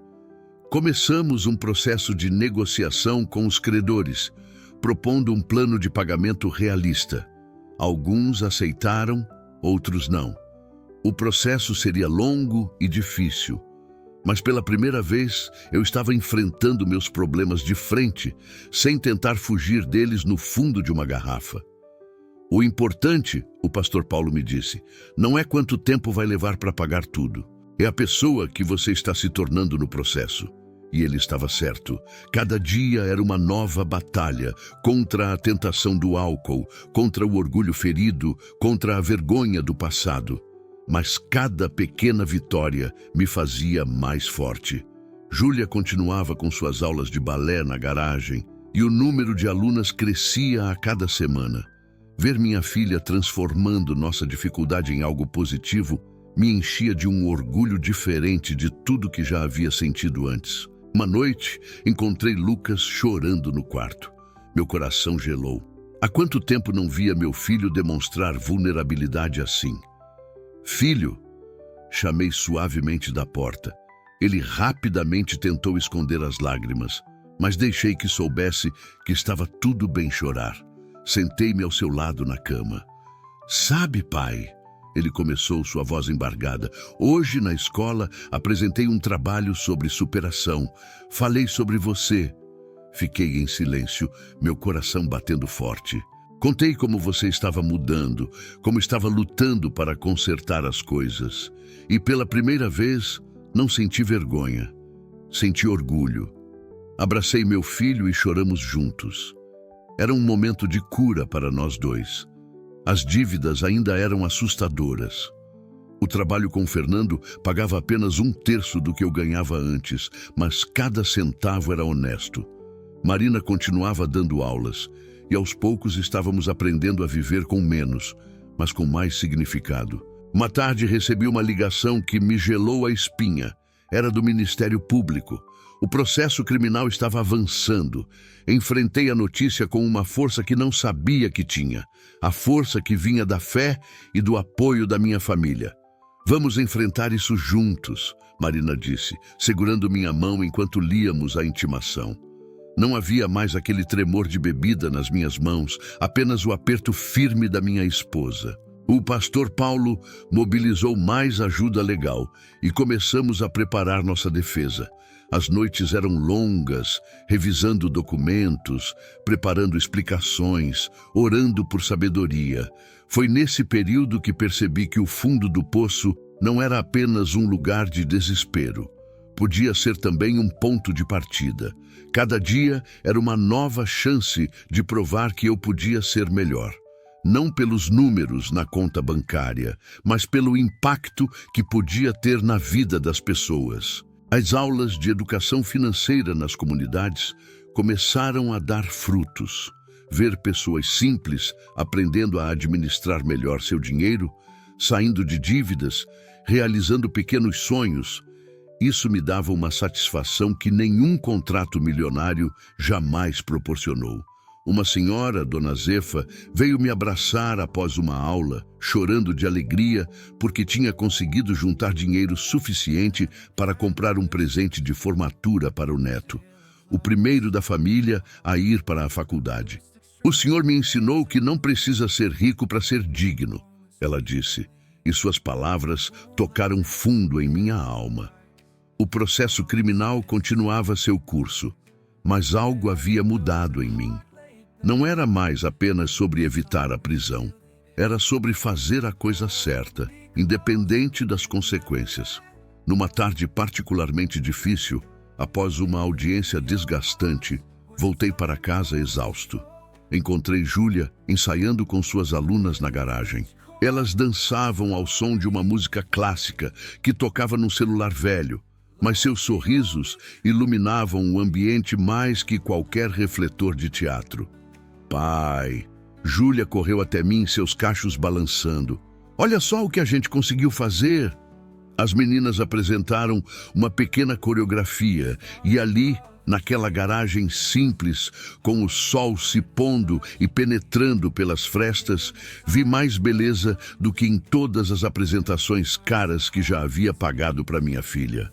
Começamos um processo de negociação com os credores, propondo um plano de pagamento realista. Alguns aceitaram, outros não. O processo seria longo e difícil, mas pela primeira vez eu estava enfrentando meus problemas de frente, sem tentar fugir deles no fundo de uma garrafa. O importante, o pastor Paulo me disse, não é quanto tempo vai levar para pagar tudo. É a pessoa que você está se tornando no processo. E ele estava certo. Cada dia era uma nova batalha contra a tentação do álcool, contra o orgulho ferido, contra a vergonha do passado. Mas cada pequena vitória me fazia mais forte. Júlia continuava com suas aulas de balé na garagem e o número de alunas crescia a cada semana. Ver minha filha transformando nossa dificuldade em algo positivo me enchia de um orgulho diferente de tudo que já havia sentido antes. Uma noite, encontrei Lucas chorando no quarto. Meu coração gelou. Há quanto tempo não via meu filho demonstrar vulnerabilidade assim? Filho, chamei suavemente da porta. Ele rapidamente tentou esconder as lágrimas, mas deixei que soubesse que estava tudo bem chorar. Sentei-me ao seu lado na cama. Sabe, pai, ele começou, sua voz embargada, hoje na escola apresentei um trabalho sobre superação. Falei sobre você. Fiquei em silêncio, meu coração batendo forte. Contei como você estava mudando, como estava lutando para consertar as coisas. E pela primeira vez, não senti vergonha. Senti orgulho. Abracei meu filho e choramos juntos. Era um momento de cura para nós dois. As dívidas ainda eram assustadoras. O trabalho com Fernando pagava apenas 1/3 do que eu ganhava antes, mas cada centavo era honesto. Marina continuava dando aulas, e aos poucos estávamos aprendendo a viver com menos, mas com mais significado. Uma tarde recebi uma ligação que me gelou a espinha. Era do Ministério Público. O processo criminal estava avançando. Enfrentei a notícia com uma força que não sabia que tinha. A força que vinha da fé e do apoio da minha família. Vamos enfrentar isso juntos, Marina disse, segurando minha mão enquanto líamos a intimação. Não havia mais aquele tremor de bebida nas minhas mãos, apenas o aperto firme da minha esposa. O pastor Paulo mobilizou mais ajuda legal e começamos a preparar nossa defesa. As noites eram longas, revisando documentos, preparando explicações, orando por sabedoria. Foi nesse período que percebi que o fundo do poço não era apenas um lugar de desespero. Podia ser também um ponto de partida. Cada dia era uma nova chance de provar que eu podia ser melhor. Não pelos números na conta bancária, mas pelo impacto que podia ter na vida das pessoas. As aulas de educação financeira nas comunidades começaram a dar frutos. Ver pessoas simples aprendendo a administrar melhor seu dinheiro, saindo de dívidas, realizando pequenos sonhos, isso me dava uma satisfação que nenhum contrato milionário jamais proporcionou. Uma senhora, Dona Zefa, veio me abraçar após uma aula, chorando de alegria porque tinha conseguido juntar dinheiro suficiente para comprar um presente de formatura para o neto, o primeiro da família a ir para a faculdade. "O senhor me ensinou que não precisa ser rico para ser digno", ela disse, e suas palavras tocaram fundo em minha alma. O processo criminal continuava seu curso, mas algo havia mudado em mim. Não era mais apenas sobre evitar a prisão. Era sobre fazer a coisa certa, independente das consequências. Numa tarde particularmente difícil, após uma audiência desgastante, voltei para casa exausto. Encontrei Júlia ensaiando com suas alunas na garagem. Elas dançavam ao som de uma música clássica que tocava num celular velho, mas seus sorrisos iluminavam o ambiente mais que qualquer refletor de teatro. "Pai!" Júlia correu até mim, seus cachos balançando. "Olha só o que a gente conseguiu fazer!" As meninas apresentaram uma pequena coreografia e ali, naquela garagem simples, com o sol se pondo e penetrando pelas frestas, vi mais beleza do que em todas as apresentações caras que já havia pagado para minha filha.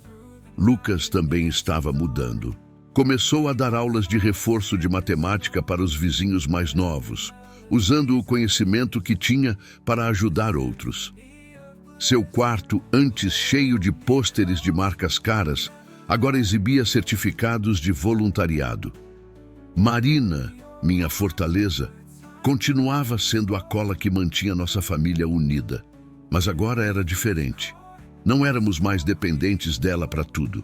Lucas também estava mudando. Começou a dar aulas de reforço de matemática para os vizinhos mais novos, usando o conhecimento que tinha para ajudar outros. Seu quarto, antes cheio de pôsteres de marcas caras, agora exibia certificados de voluntariado. Marina, minha fortaleza, continuava sendo a cola que mantinha nossa família unida, mas agora era diferente. Não éramos mais dependentes dela para tudo.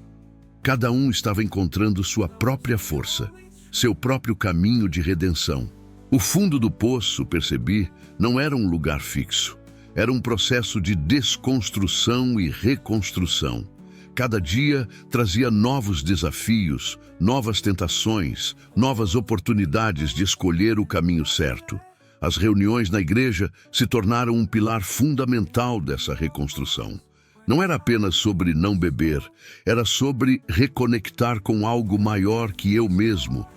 Cada um estava encontrando sua própria força, seu próprio caminho de redenção. O fundo do poço, percebi, não era um lugar fixo. Era um processo de desconstrução e reconstrução. Cada dia trazia novos desafios, novas tentações, novas oportunidades de escolher o caminho certo. As reuniões na igreja se tornaram um pilar fundamental dessa reconstrução. Não era apenas sobre não beber, era sobre reconectar com algo maior que eu mesmo,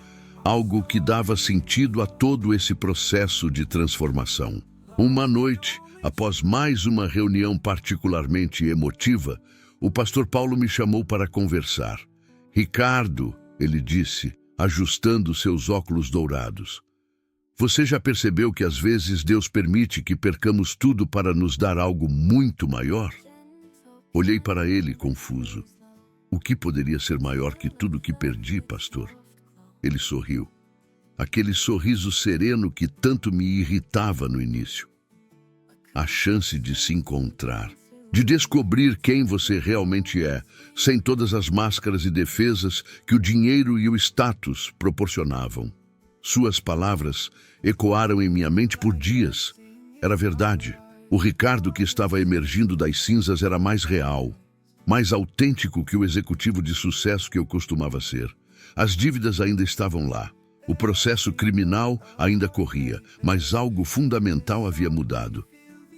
algo que dava sentido a todo esse processo de transformação. Uma noite, após mais uma reunião particularmente emotiva, o pastor Paulo me chamou para conversar. "Ricardo", ele disse, ajustando seus óculos dourados, "você já percebeu que às vezes Deus permite que percamos tudo para nos dar algo muito maior?" Olhei para ele confuso. "O que poderia ser maior que tudo que perdi, pastor?" Ele sorriu. Aquele sorriso sereno que tanto me irritava no início. A chance de se encontrar, de descobrir quem você realmente é, sem todas as máscaras e defesas que o dinheiro e o status proporcionavam. Suas palavras ecoaram em minha mente por dias. Era verdade. O Ricardo que estava emergindo das cinzas era mais real, mais autêntico que o executivo de sucesso que eu costumava ser. As dívidas ainda estavam lá. O processo criminal ainda corria, mas algo fundamental havia mudado.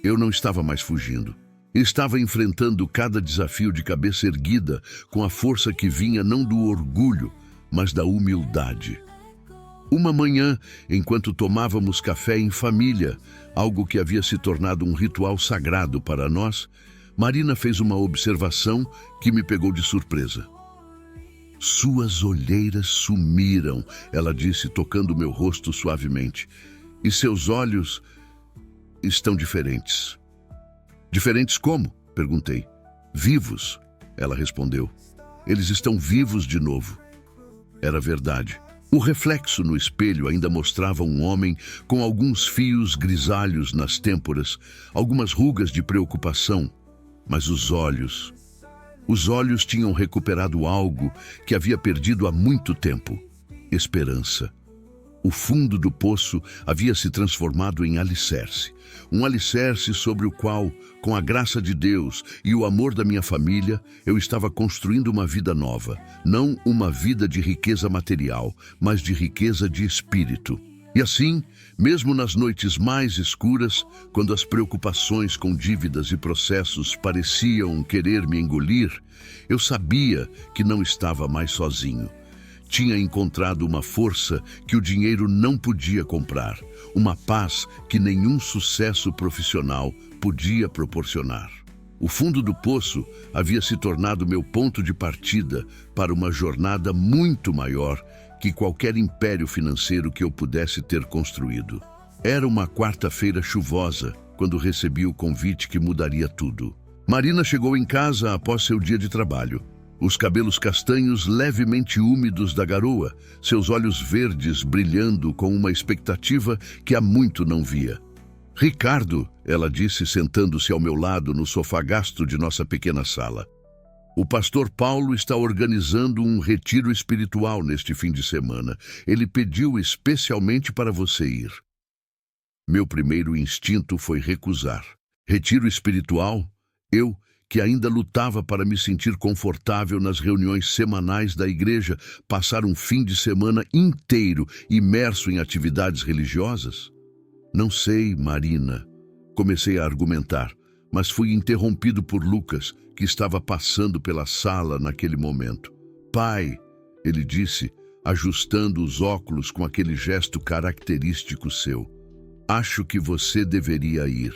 Eu não estava mais fugindo. Estava enfrentando cada desafio de cabeça erguida, com a força que vinha não do orgulho, mas da humildade. Uma manhã, enquanto tomávamos café em família, algo que havia se tornado um ritual sagrado para nós, Marina fez uma observação que me pegou de surpresa. Suas olheiras sumiram, ela disse, tocando meu rosto suavemente. E seus olhos estão diferentes. Diferentes como? Perguntei. Vivos, ela respondeu. Eles estão vivos de novo. Era verdade. O reflexo no espelho ainda mostrava um homem com alguns fios grisalhos nas têmporas, algumas rugas de preocupação, mas os olhos tinham recuperado algo que havia perdido há muito tempo: esperança. O fundo do poço havia se transformado em alicerce. Um alicerce sobre o qual, com a graça de Deus e o amor da minha família, eu estava construindo uma vida nova. Não uma vida de riqueza material, mas de riqueza de espírito. E assim, mesmo nas noites mais escuras, quando as preocupações com dívidas e processos pareciam querer me engolir, eu sabia que não estava mais sozinho. Tinha encontrado uma força que o dinheiro não podia comprar, uma paz que nenhum sucesso profissional podia proporcionar. O fundo do poço havia se tornado meu ponto de partida para uma jornada muito maior que qualquer império financeiro que eu pudesse ter construído. Era uma quarta-feira chuvosa, quando recebi o convite que mudaria tudo. Marina chegou em casa após seu dia de trabalho. Os cabelos castanhos levemente úmidos da garoa, seus olhos verdes brilhando com uma expectativa que há muito não via. Ricardo, ela disse, sentando-se ao meu lado no sofá gasto de nossa pequena sala. O pastor Paulo está organizando um retiro espiritual neste fim de semana. Ele pediu especialmente para você ir. Meu primeiro instinto foi recusar. Retiro espiritual? Eu, que ainda lutava para me sentir confortável nas reuniões semanais da igreja, passar um fim de semana inteiro imerso em atividades religiosas? Não sei, Marina. Comecei a argumentar, mas fui interrompido por Lucas, que estava passando pela sala naquele momento. Pai, ele disse, ajustando os óculos com aquele gesto característico seu. Acho que você deveria ir.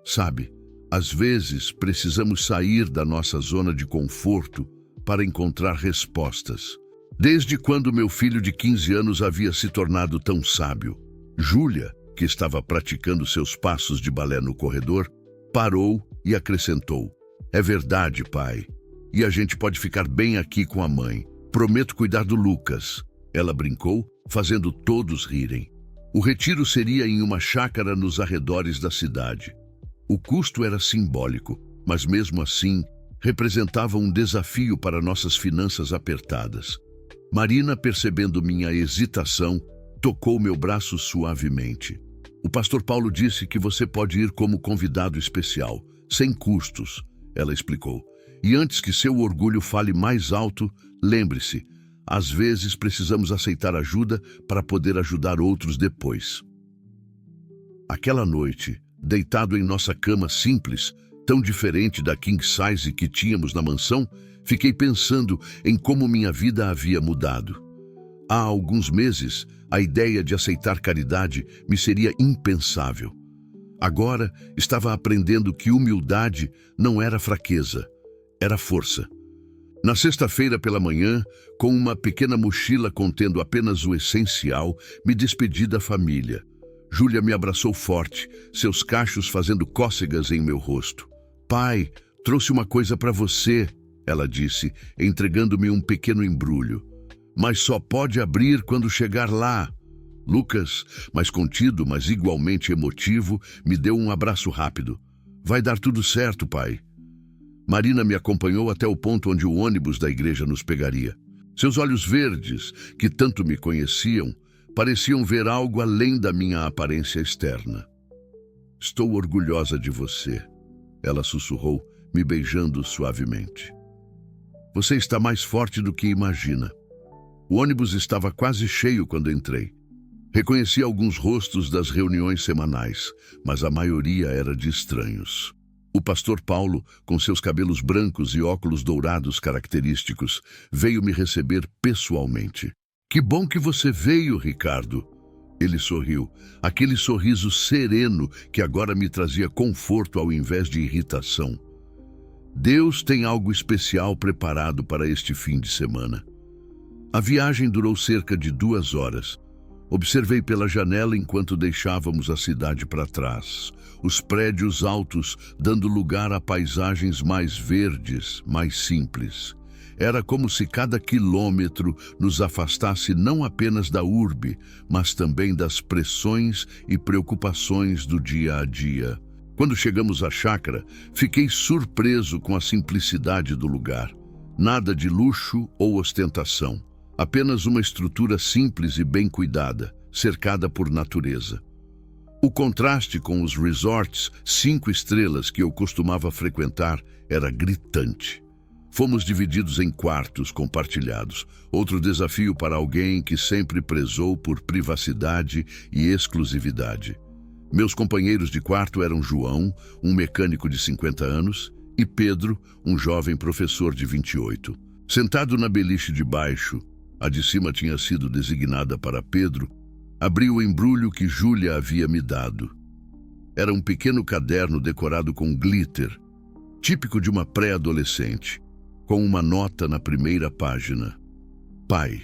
Sabe, às vezes precisamos sair da nossa zona de conforto para encontrar respostas. Desde quando meu filho de 15 anos havia se tornado tão sábio? Júlia, que estava praticando seus passos de balé no corredor, parou e acrescentou. É verdade, pai. E a gente pode ficar bem aqui com a mãe. Prometo cuidar do Lucas. Ela brincou, fazendo todos rirem. O retiro seria em uma chácara nos arredores da cidade. O custo era simbólico, mas mesmo assim representava um desafio para nossas finanças apertadas. Marina, percebendo minha hesitação, tocou meu braço suavemente. O pastor Paulo disse que você pode ir como convidado especial, sem custos, ela explicou. E antes que seu orgulho fale mais alto, lembre-se, às vezes precisamos aceitar ajuda para poder ajudar outros depois. Aquela noite, deitado em nossa cama simples, tão diferente da king size que tínhamos na mansão, fiquei pensando em como minha vida havia mudado. Há alguns meses, a ideia de aceitar caridade me seria impensável. Agora, estava aprendendo que humildade não era fraqueza, era força. Na sexta-feira pela manhã, com uma pequena mochila contendo apenas o essencial, me despedi da família. Júlia me abraçou forte, seus cachos fazendo cócegas em meu rosto. Pai, trouxe uma coisa para você, ela disse, entregando-me um pequeno embrulho. Mas só pode abrir quando chegar lá. Lucas, mais contido, mas igualmente emotivo, me deu um abraço rápido. Vai dar tudo certo, pai. Marina me acompanhou até o ponto onde o ônibus da igreja nos pegaria. Seus olhos verdes, que tanto me conheciam, pareciam ver algo além da minha aparência externa. Estou orgulhosa de você, ela sussurrou, me beijando suavemente. Você está mais forte do que imagina. O ônibus estava quase cheio quando entrei. Reconheci alguns rostos das reuniões semanais, mas a maioria era de estranhos. O pastor Paulo, com seus cabelos brancos e óculos dourados característicos, veio me receber pessoalmente. Que bom que você veio, Ricardo. Ele sorriu, aquele sorriso sereno que agora me trazia conforto ao invés de irritação. Deus tem algo especial preparado para este fim de semana. A viagem durou cerca de 2 horas. Observei pela janela enquanto deixávamos a cidade para trás, os prédios altos dando lugar a paisagens mais verdes, mais simples. Era como se cada quilômetro nos afastasse não apenas da urbe, mas também das pressões e preocupações do dia a dia. Quando chegamos à chácara, fiquei surpreso com a simplicidade do lugar. Nada de luxo ou ostentação. Apenas uma estrutura simples e bem cuidada, cercada por natureza. O contraste com os resorts 5 estrelas que eu costumava frequentar era gritante. Fomos divididos em quartos compartilhados, outro desafio para alguém que sempre prezou por privacidade e exclusividade. Meus companheiros de quarto eram João, um mecânico de 50 anos, e Pedro, um jovem professor de 28. Sentado na beliche de baixo, a de cima tinha sido designada para Pedro, abri o embrulho que Júlia havia me dado. Era um pequeno caderno decorado com glitter, típico de uma pré-adolescente, com uma nota na primeira página. Pai,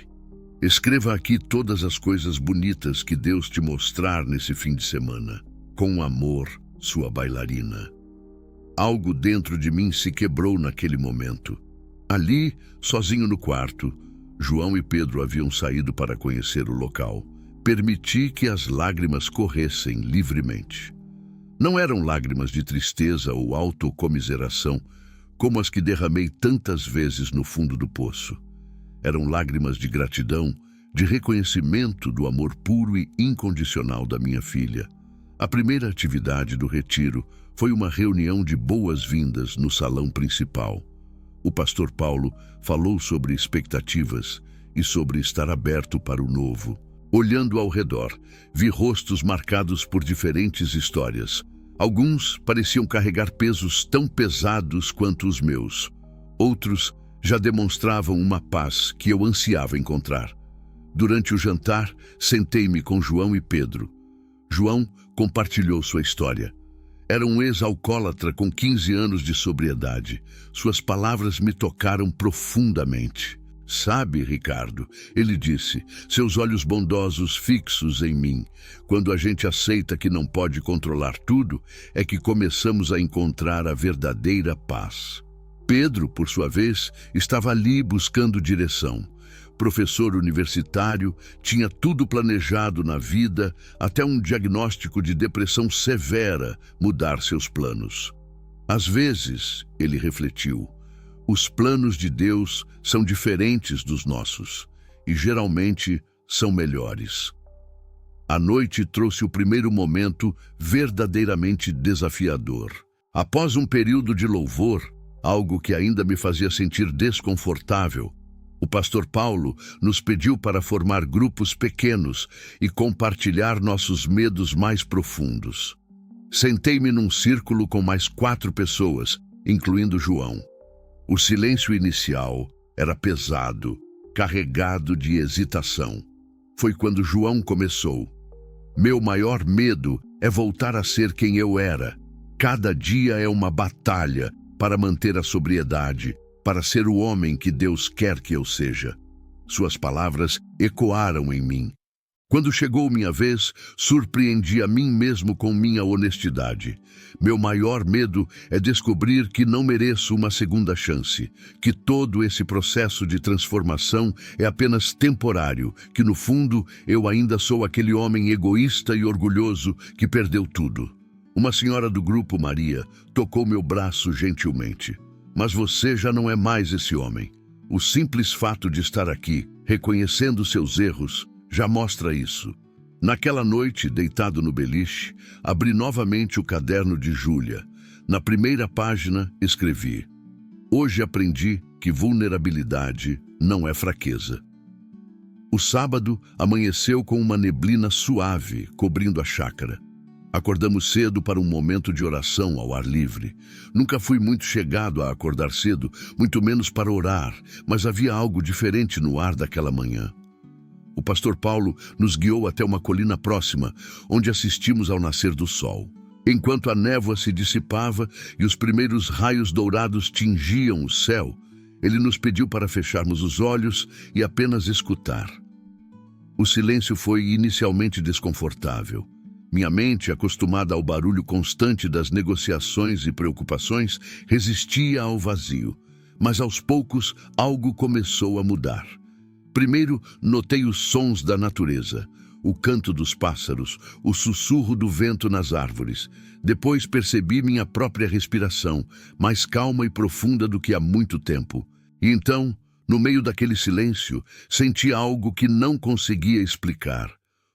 escreva aqui todas as coisas bonitas que Deus te mostrar nesse fim de semana. Com amor, sua bailarina. Algo dentro de mim se quebrou naquele momento. Ali, sozinho no quarto, João e Pedro haviam saído para conhecer o local. Permiti que as lágrimas corressem livremente. Não eram lágrimas de tristeza ou autocomiseração, como as que derramei tantas vezes no fundo do poço. Eram lágrimas de gratidão, de reconhecimento do amor puro e incondicional da minha filha. A primeira atividade do retiro foi uma reunião de boas-vindas no salão principal. O pastor Paulo falou sobre expectativas e sobre estar aberto para o novo. Olhando ao redor, vi rostos marcados por diferentes histórias. Alguns pareciam carregar pesos tão pesados quanto os meus. Outros já demonstravam uma paz que eu ansiava encontrar. Durante o jantar, sentei-me com João e Pedro. João compartilhou sua história. Era um ex-alcoólatra com 15 anos de sobriedade. Suas palavras me tocaram profundamente. Sabe, Ricardo, ele disse, seus olhos bondosos fixos em mim. Quando a gente aceita que não pode controlar tudo, é que começamos a encontrar a verdadeira paz. Pedro, por sua vez, estava ali buscando direção. Professor universitário, tinha tudo planejado na vida, até um diagnóstico de depressão severa mudar seus planos. Às vezes, ele refletiu, os planos de Deus são diferentes dos nossos e geralmente são melhores. A noite trouxe o primeiro momento verdadeiramente desafiador. Após um período de louvor, algo que ainda me fazia sentir desconfortável, o pastor Paulo nos pediu para formar grupos pequenos e compartilhar nossos medos mais profundos. Sentei-me num círculo com mais 4 pessoas, incluindo João. O silêncio inicial era pesado, carregado de hesitação. Foi quando João começou. Meu maior medo é voltar a ser quem eu era. Cada dia é uma batalha para manter a sobriedade, para ser o homem que Deus quer que eu seja. Suas palavras ecoaram em mim. Quando chegou minha vez, surpreendi a mim mesmo com minha honestidade. Meu maior medo é descobrir que não mereço uma segunda chance, que todo esse processo de transformação é apenas temporário, que no fundo eu ainda sou aquele homem egoísta e orgulhoso que perdeu tudo. Uma senhora do grupo, Maria, tocou meu braço gentilmente. Mas você já não é mais esse homem. O simples fato de estar aqui, reconhecendo seus erros, já mostra isso. Naquela noite, deitado no beliche, abri novamente o caderno de Júlia. Na primeira página, escrevi: hoje aprendi que vulnerabilidade não é fraqueza. O sábado amanheceu com uma neblina suave cobrindo a chácara. Acordamos cedo para um momento de oração ao ar livre. Nunca fui muito chegado a acordar cedo, muito menos para orar, mas havia algo diferente no ar daquela manhã. O pastor Paulo nos guiou até uma colina próxima, onde assistimos ao nascer do sol. Enquanto a névoa se dissipava e os primeiros raios dourados tingiam o céu, Ele nos pediu para fecharmos os olhos e apenas escutar. O silêncio foi inicialmente desconfortável. Minha mente, acostumada ao barulho constante das negociações e preocupações, resistia ao vazio. Mas aos poucos, algo começou a mudar. Primeiro, notei os sons da natureza, o canto dos pássaros, o sussurro do vento nas árvores. Depois percebi minha própria respiração, mais calma e profunda do que há muito tempo. E então, no meio daquele silêncio, senti algo que não conseguia explicar.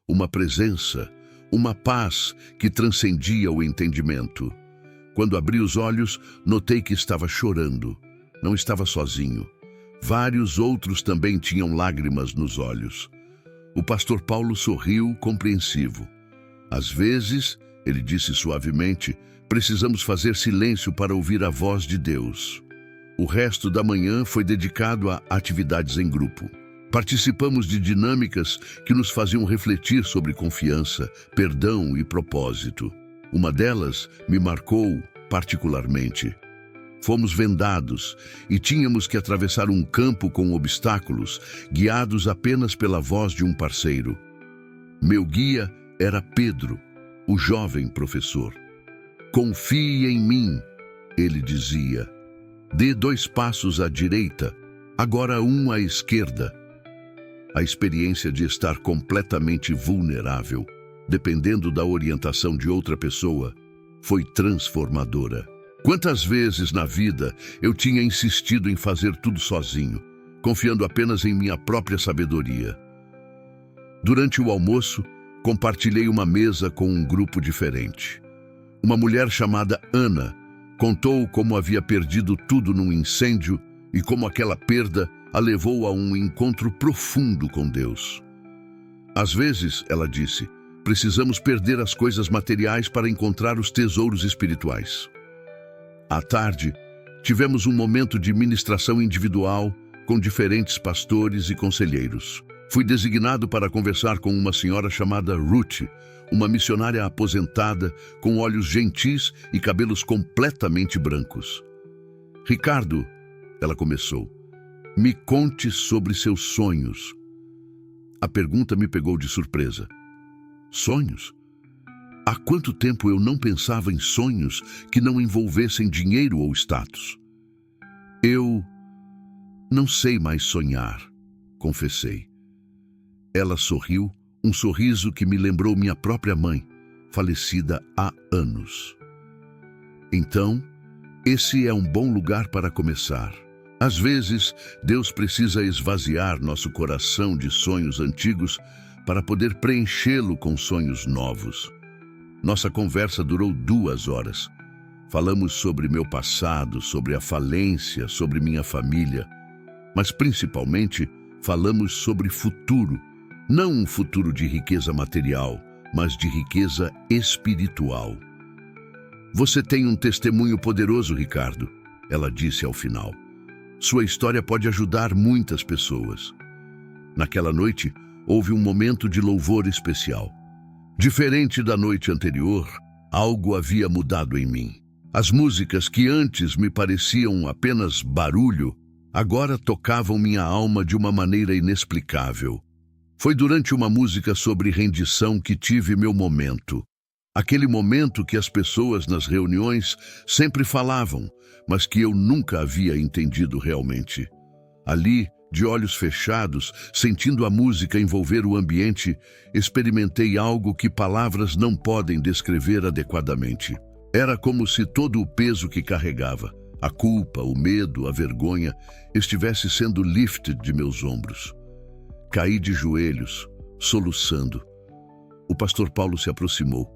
Uma presença, uma paz que transcendia o entendimento. Quando abri os olhos, notei que estava chorando. Não estava sozinho. Vários outros também tinham lágrimas nos olhos. O pastor Paulo sorriu, compreensivo. Às vezes, ele disse suavemente, precisamos fazer silêncio para ouvir a voz de Deus. O resto da manhã foi dedicado a atividades em grupo. Participamos de dinâmicas que nos faziam refletir sobre confiança, perdão e propósito. Uma delas me marcou particularmente. Fomos vendados e tínhamos que atravessar um campo com obstáculos, guiados apenas pela voz de um parceiro. Meu guia era Pedro, o jovem professor. Confie em mim, ele dizia. Dê 2 passos à direita, agora 1 à esquerda. A experiência de estar completamente vulnerável, dependendo da orientação de outra pessoa, foi transformadora. Quantas vezes na vida eu tinha insistido em fazer tudo sozinho, confiando apenas em minha própria sabedoria. Durante o almoço, compartilhei uma mesa com um grupo diferente. Uma mulher chamada Ana contou como havia perdido tudo num incêndio e como aquela perda a levou a um encontro profundo com Deus. Às vezes, ela disse, precisamos perder as coisas materiais para encontrar os tesouros espirituais. À tarde, tivemos um momento de ministração individual com diferentes pastores e conselheiros. Fui designado para conversar com uma senhora chamada Ruth, uma missionária aposentada com olhos gentis e cabelos completamente brancos. Ricardo, ela começou, me conte sobre seus sonhos. A pergunta me pegou de surpresa. Sonhos? Há quanto tempo eu não pensava em sonhos que não envolvessem dinheiro ou status? Eu não sei mais sonhar, confessei. Ela sorriu, um sorriso que me lembrou minha própria mãe, falecida há anos. Então, esse é um bom lugar para começar. Às vezes, Deus precisa esvaziar nosso coração de sonhos antigos para poder preenchê-lo com sonhos novos. Nossa conversa durou 2 horas. Falamos sobre meu passado, sobre a falência, sobre minha família, mas principalmente falamos sobre futuro. Não um futuro de riqueza material, mas de riqueza espiritual. Você tem um testemunho poderoso, Ricardo, ela disse ao final. Sua história pode ajudar muitas pessoas. Naquela noite, houve um momento de louvor especial. Diferente da noite anterior, algo havia mudado em mim. As músicas que antes me pareciam apenas barulho, agora tocavam minha alma de uma maneira inexplicável. Foi durante uma música sobre rendição que tive meu momento. Aquele momento que as pessoas nas reuniões sempre falavam, mas que eu nunca havia entendido realmente. Ali, de olhos fechados, sentindo a música envolver o ambiente, experimentei algo que palavras não podem descrever adequadamente. Era como se todo o peso que carregava, a culpa, o medo, a vergonha, estivesse sendo lifted de meus ombros. Caí de joelhos, soluçando. O pastor Paulo se aproximou,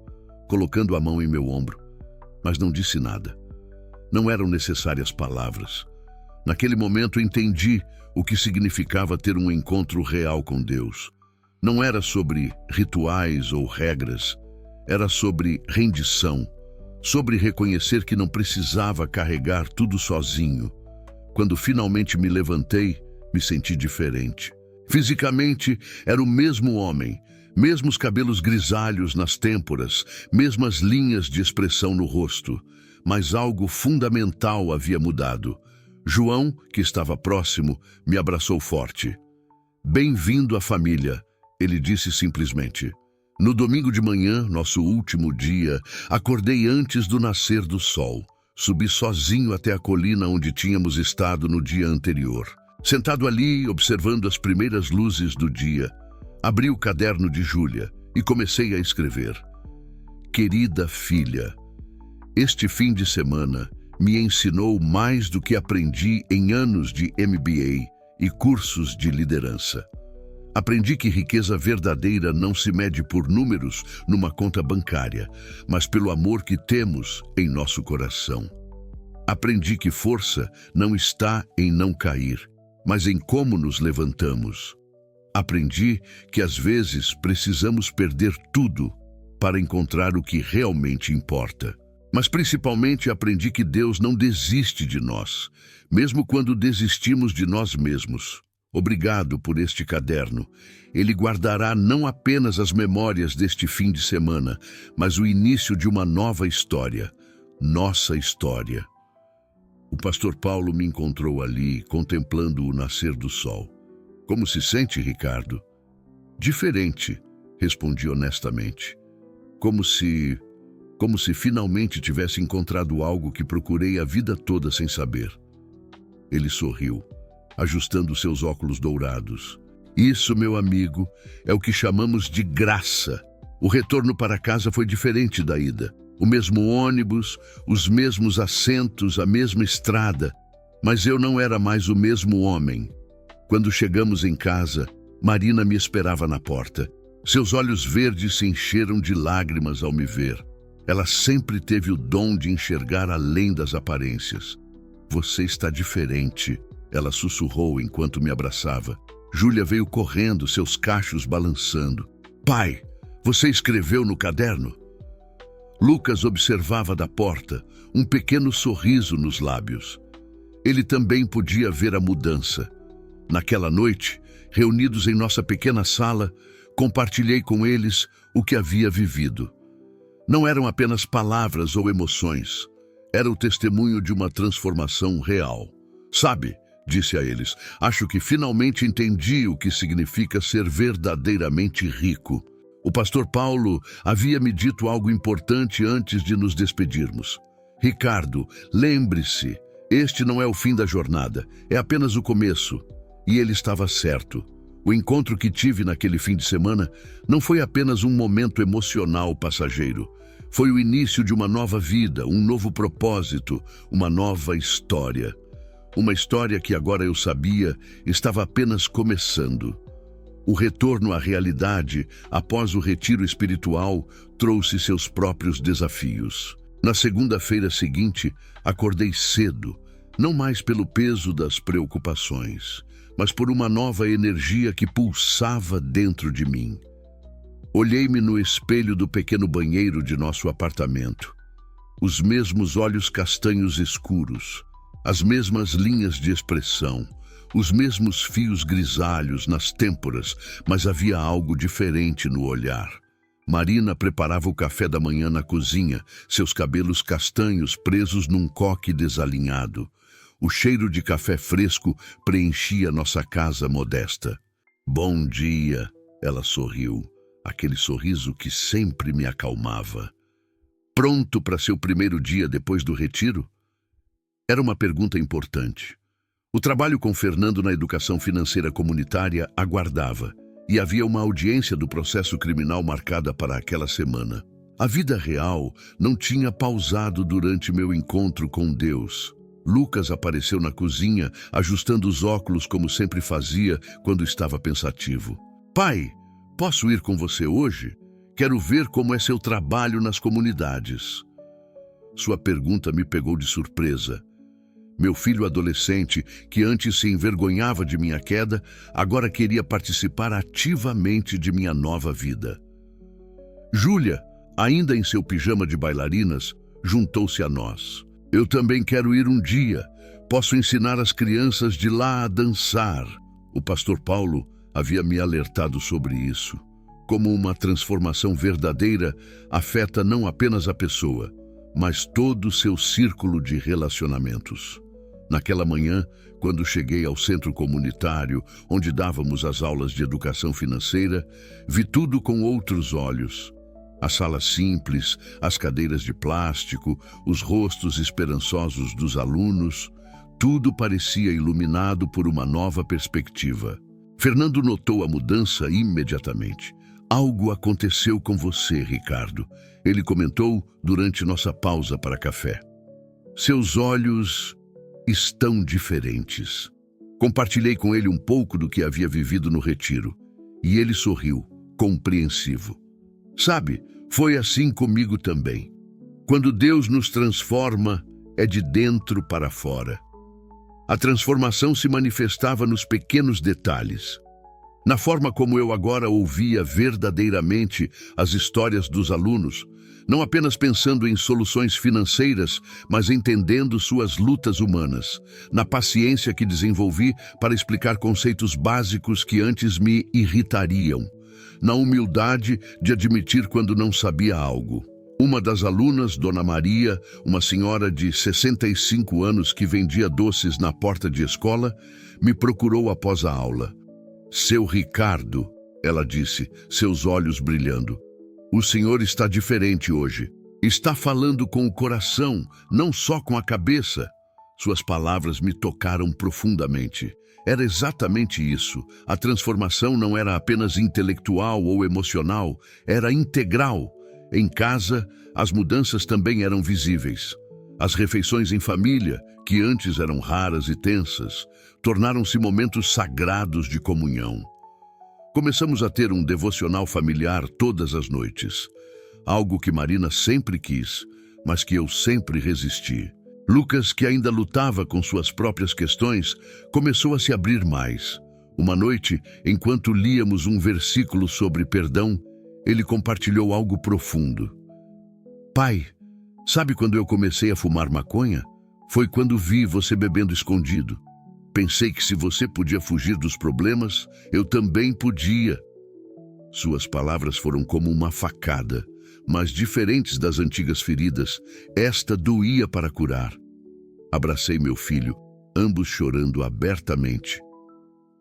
colocando a mão em meu ombro, mas não disse nada. Não eram necessárias palavras. Naquele momento entendi o que significava ter um encontro real com Deus. Não era sobre rituais ou regras, era sobre rendição, sobre reconhecer que não precisava carregar tudo sozinho. Quando finalmente me levantei, me senti diferente. Fisicamente, era o mesmo homem, mesmos cabelos grisalhos nas têmporas, mesmas linhas de expressão no rosto, mas algo fundamental havia mudado. João, que estava próximo, me abraçou forte. Bem-vindo à família, ele disse simplesmente. No domingo de manhã, nosso último dia, acordei antes do nascer do sol. Subi sozinho até a colina onde tínhamos estado no dia anterior. Sentado ali, observando as primeiras luzes do dia, abri o caderno de Júlia e comecei a escrever. Querida filha, este fim de semana me ensinou mais do que aprendi em anos de MBA e cursos de liderança. Aprendi que riqueza verdadeira não se mede por números numa conta bancária, mas pelo amor que temos em nosso coração. Aprendi que força não está em não cair, mas em como nos levantamos. Aprendi que às vezes precisamos perder tudo para encontrar o que realmente importa. Mas principalmente aprendi que Deus não desiste de nós, mesmo quando desistimos de nós mesmos. Obrigado por este caderno. Ele guardará não apenas as memórias deste fim de semana, mas o início de uma nova história, nossa história. O pastor Paulo me encontrou ali, contemplando o nascer do sol. Como se sente, Ricardo? Diferente, respondi honestamente. Como se finalmente tivesse encontrado algo que procurei a vida toda sem saber. Ele sorriu, ajustando seus óculos dourados. Isso, meu amigo, é o que chamamos de graça. O retorno para casa foi diferente da ida. O mesmo ônibus, os mesmos assentos, a mesma estrada. Mas eu não era mais o mesmo homem. Quando chegamos em casa, Marina me esperava na porta. Seus olhos verdes se encheram de lágrimas ao me ver. Ela sempre teve o dom de enxergar além das aparências. Você está diferente, ela sussurrou enquanto me abraçava. Júlia veio correndo, seus cachos balançando. Pai, você escreveu no caderno? Lucas observava da porta, um pequeno sorriso nos lábios. Ele também podia ver a mudança. Naquela noite, reunidos em nossa pequena sala, compartilhei com eles o que havia vivido. Não eram apenas palavras ou emoções. Era o testemunho de uma transformação real. Sabe, disse a eles, acho que finalmente entendi o que significa ser verdadeiramente rico. O pastor Paulo havia me dito algo importante antes de nos despedirmos. Ricardo, lembre-se, este não é o fim da jornada, é apenas o começo. E ele estava certo. O encontro que tive naquele fim de semana não foi apenas um momento emocional passageiro. Foi o início de uma nova vida, um novo propósito, uma nova história. Uma história que agora eu sabia estava apenas começando. O retorno à realidade, após o retiro espiritual, trouxe seus próprios desafios. Na segunda-feira seguinte, acordei cedo, não mais pelo peso das preocupações, mas por uma nova energia que pulsava dentro de mim. Olhei-me no espelho do pequeno banheiro de nosso apartamento. Os mesmos olhos castanhos escuros, as mesmas linhas de expressão, os mesmos fios grisalhos nas têmporas, mas havia algo diferente no olhar. Marina preparava o café da manhã na cozinha, seus cabelos castanhos presos num coque desalinhado. O cheiro de café fresco preenchia nossa casa modesta. Bom dia, ela sorriu, aquele sorriso que sempre me acalmava. Pronto para seu primeiro dia depois do retiro? Era uma pergunta importante. O trabalho com Fernando na educação financeira comunitária aguardava, e havia uma audiência do processo criminal marcada para aquela semana. A vida real não tinha pausado durante meu encontro com Deus. Lucas apareceu na cozinha, ajustando os óculos como sempre fazia quando estava pensativo. Pai, posso ir com você hoje? Quero ver como é seu trabalho nas comunidades. Sua pergunta me pegou de surpresa. Meu filho adolescente, que antes se envergonhava de minha queda, agora queria participar ativamente de minha nova vida. Júlia, ainda em seu pijama de bailarinas, juntou-se a nós. Eu também quero ir um dia. Posso ensinar as crianças de lá a dançar. O pastor Paulo havia me alertado sobre isso. Como uma transformação verdadeira afeta não apenas a pessoa, mas todo o seu círculo de relacionamentos. Naquela manhã, quando cheguei ao centro comunitário, onde dávamos as aulas de educação financeira, vi tudo com outros olhos. A sala simples, as cadeiras de plástico, os rostos esperançosos dos alunos, tudo parecia iluminado por uma nova perspectiva. Fernando notou a mudança imediatamente. Algo aconteceu com você, Ricardo, ele comentou durante nossa pausa para café. Seus olhos estão diferentes. Compartilhei com ele um pouco do que havia vivido no retiro, e ele sorriu, compreensivo. Sabe, foi assim comigo também. Quando Deus nos transforma, é de dentro para fora. A transformação se manifestava nos pequenos detalhes. Na forma como eu agora ouvia verdadeiramente as histórias dos alunos, não apenas pensando em soluções financeiras, mas entendendo suas lutas humanas, na paciência que desenvolvi para explicar conceitos básicos que antes me irritariam, na humildade de admitir quando não sabia algo. Uma das alunas, Dona Maria, uma senhora de 65 anos que vendia doces na porta de escola, me procurou após a aula. Seu Ricardo, ela disse, seus olhos brilhando. O senhor está diferente hoje. Está falando com o coração, não só com a cabeça. Suas palavras me tocaram profundamente. Era exatamente isso. A transformação não era apenas intelectual ou emocional, era integral. Em casa, as mudanças também eram visíveis. As refeições em família, que antes eram raras e tensas, tornaram-se momentos sagrados de comunhão. Começamos a ter um devocional familiar todas as noites, algo que Marina sempre quis, mas que eu sempre resisti. Lucas, que ainda lutava com suas próprias questões, começou a se abrir mais. Uma noite, enquanto líamos um versículo sobre perdão, ele compartilhou algo profundo. Pai, sabe quando eu comecei a fumar maconha? Foi quando vi você bebendo escondido. Pensei que se você podia fugir dos problemas, eu também podia. Suas palavras foram como uma facada, mas diferentes das antigas feridas, esta doía para curar. Abracei meu filho, ambos chorando abertamente.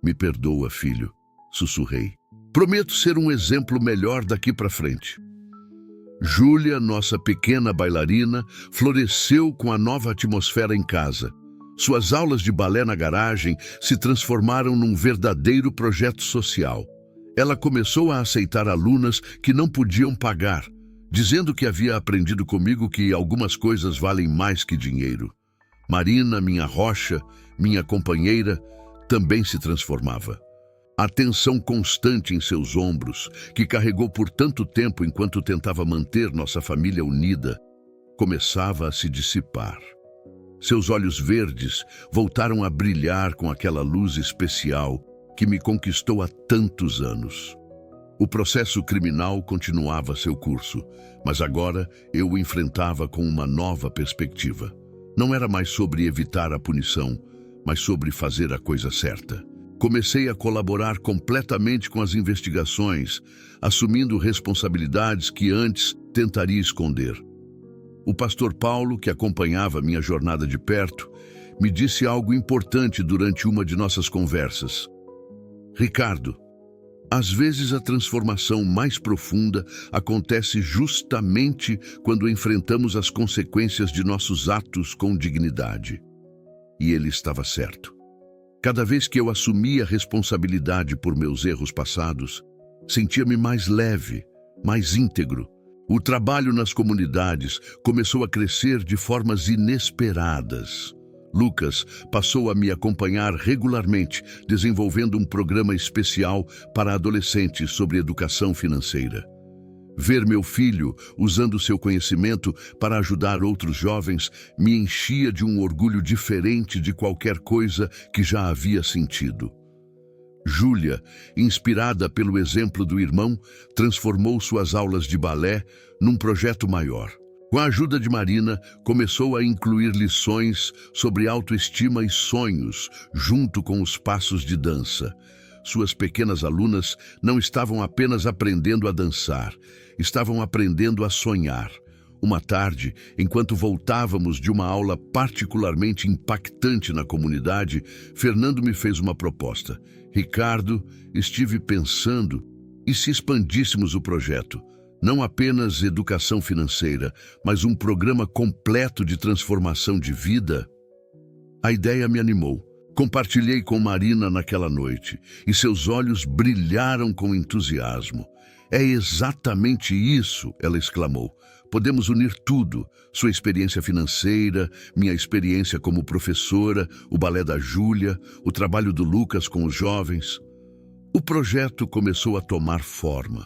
Me perdoa, filho, sussurrei. Prometo ser um exemplo melhor daqui para frente. Júlia, nossa pequena bailarina, floresceu com a nova atmosfera em casa. Suas aulas de balé na garagem se transformaram num verdadeiro projeto social. Ela começou a aceitar alunas que não podiam pagar, dizendo que havia aprendido comigo que algumas coisas valem mais que dinheiro. Marina, minha rocha, minha companheira, também se transformava. A tensão constante em seus ombros, que carregou por tanto tempo enquanto tentava manter nossa família unida, começava a se dissipar. Seus olhos verdes voltaram a brilhar com aquela luz especial que me conquistou há tantos anos. O processo criminal continuava seu curso, mas agora eu o enfrentava com uma nova perspectiva. Não era mais sobre evitar a punição, mas sobre fazer a coisa certa. Comecei a colaborar completamente com as investigações, assumindo responsabilidades que antes tentaria esconder. O pastor Paulo, que acompanhava minha jornada de perto, me disse algo importante durante uma de nossas conversas. Ricardo, às vezes a transformação mais profunda acontece justamente quando enfrentamos as consequências de nossos atos com dignidade. E ele estava certo. Cada vez que eu assumia a responsabilidade por meus erros passados, sentia-me mais leve, mais íntegro. O trabalho nas comunidades começou a crescer de formas inesperadas. Lucas passou a me acompanhar regularmente, desenvolvendo um programa especial para adolescentes sobre educação financeira. Ver meu filho usando seu conhecimento para ajudar outros jovens me enchia de um orgulho diferente de qualquer coisa que já havia sentido. Júlia, inspirada pelo exemplo do irmão, transformou suas aulas de balé num projeto maior. Com a ajuda de Marina, começou a incluir lições sobre autoestima e sonhos, junto com os passos de dança. Suas pequenas alunas não estavam apenas aprendendo a dançar, estavam aprendendo a sonhar. Uma tarde, enquanto voltávamos de uma aula particularmente impactante na comunidade, Fernando me fez uma proposta. Ricardo, estive pensando, e se expandíssemos o projeto? Não apenas educação financeira, mas um programa completo de transformação de vida? A ideia me animou. Compartilhei com Marina naquela noite, e seus olhos brilharam com entusiasmo. É exatamente isso, ela exclamou. Podemos unir tudo, sua experiência financeira, minha experiência como professora, o balé da Júlia, o trabalho do Lucas com os jovens. O projeto começou a tomar forma.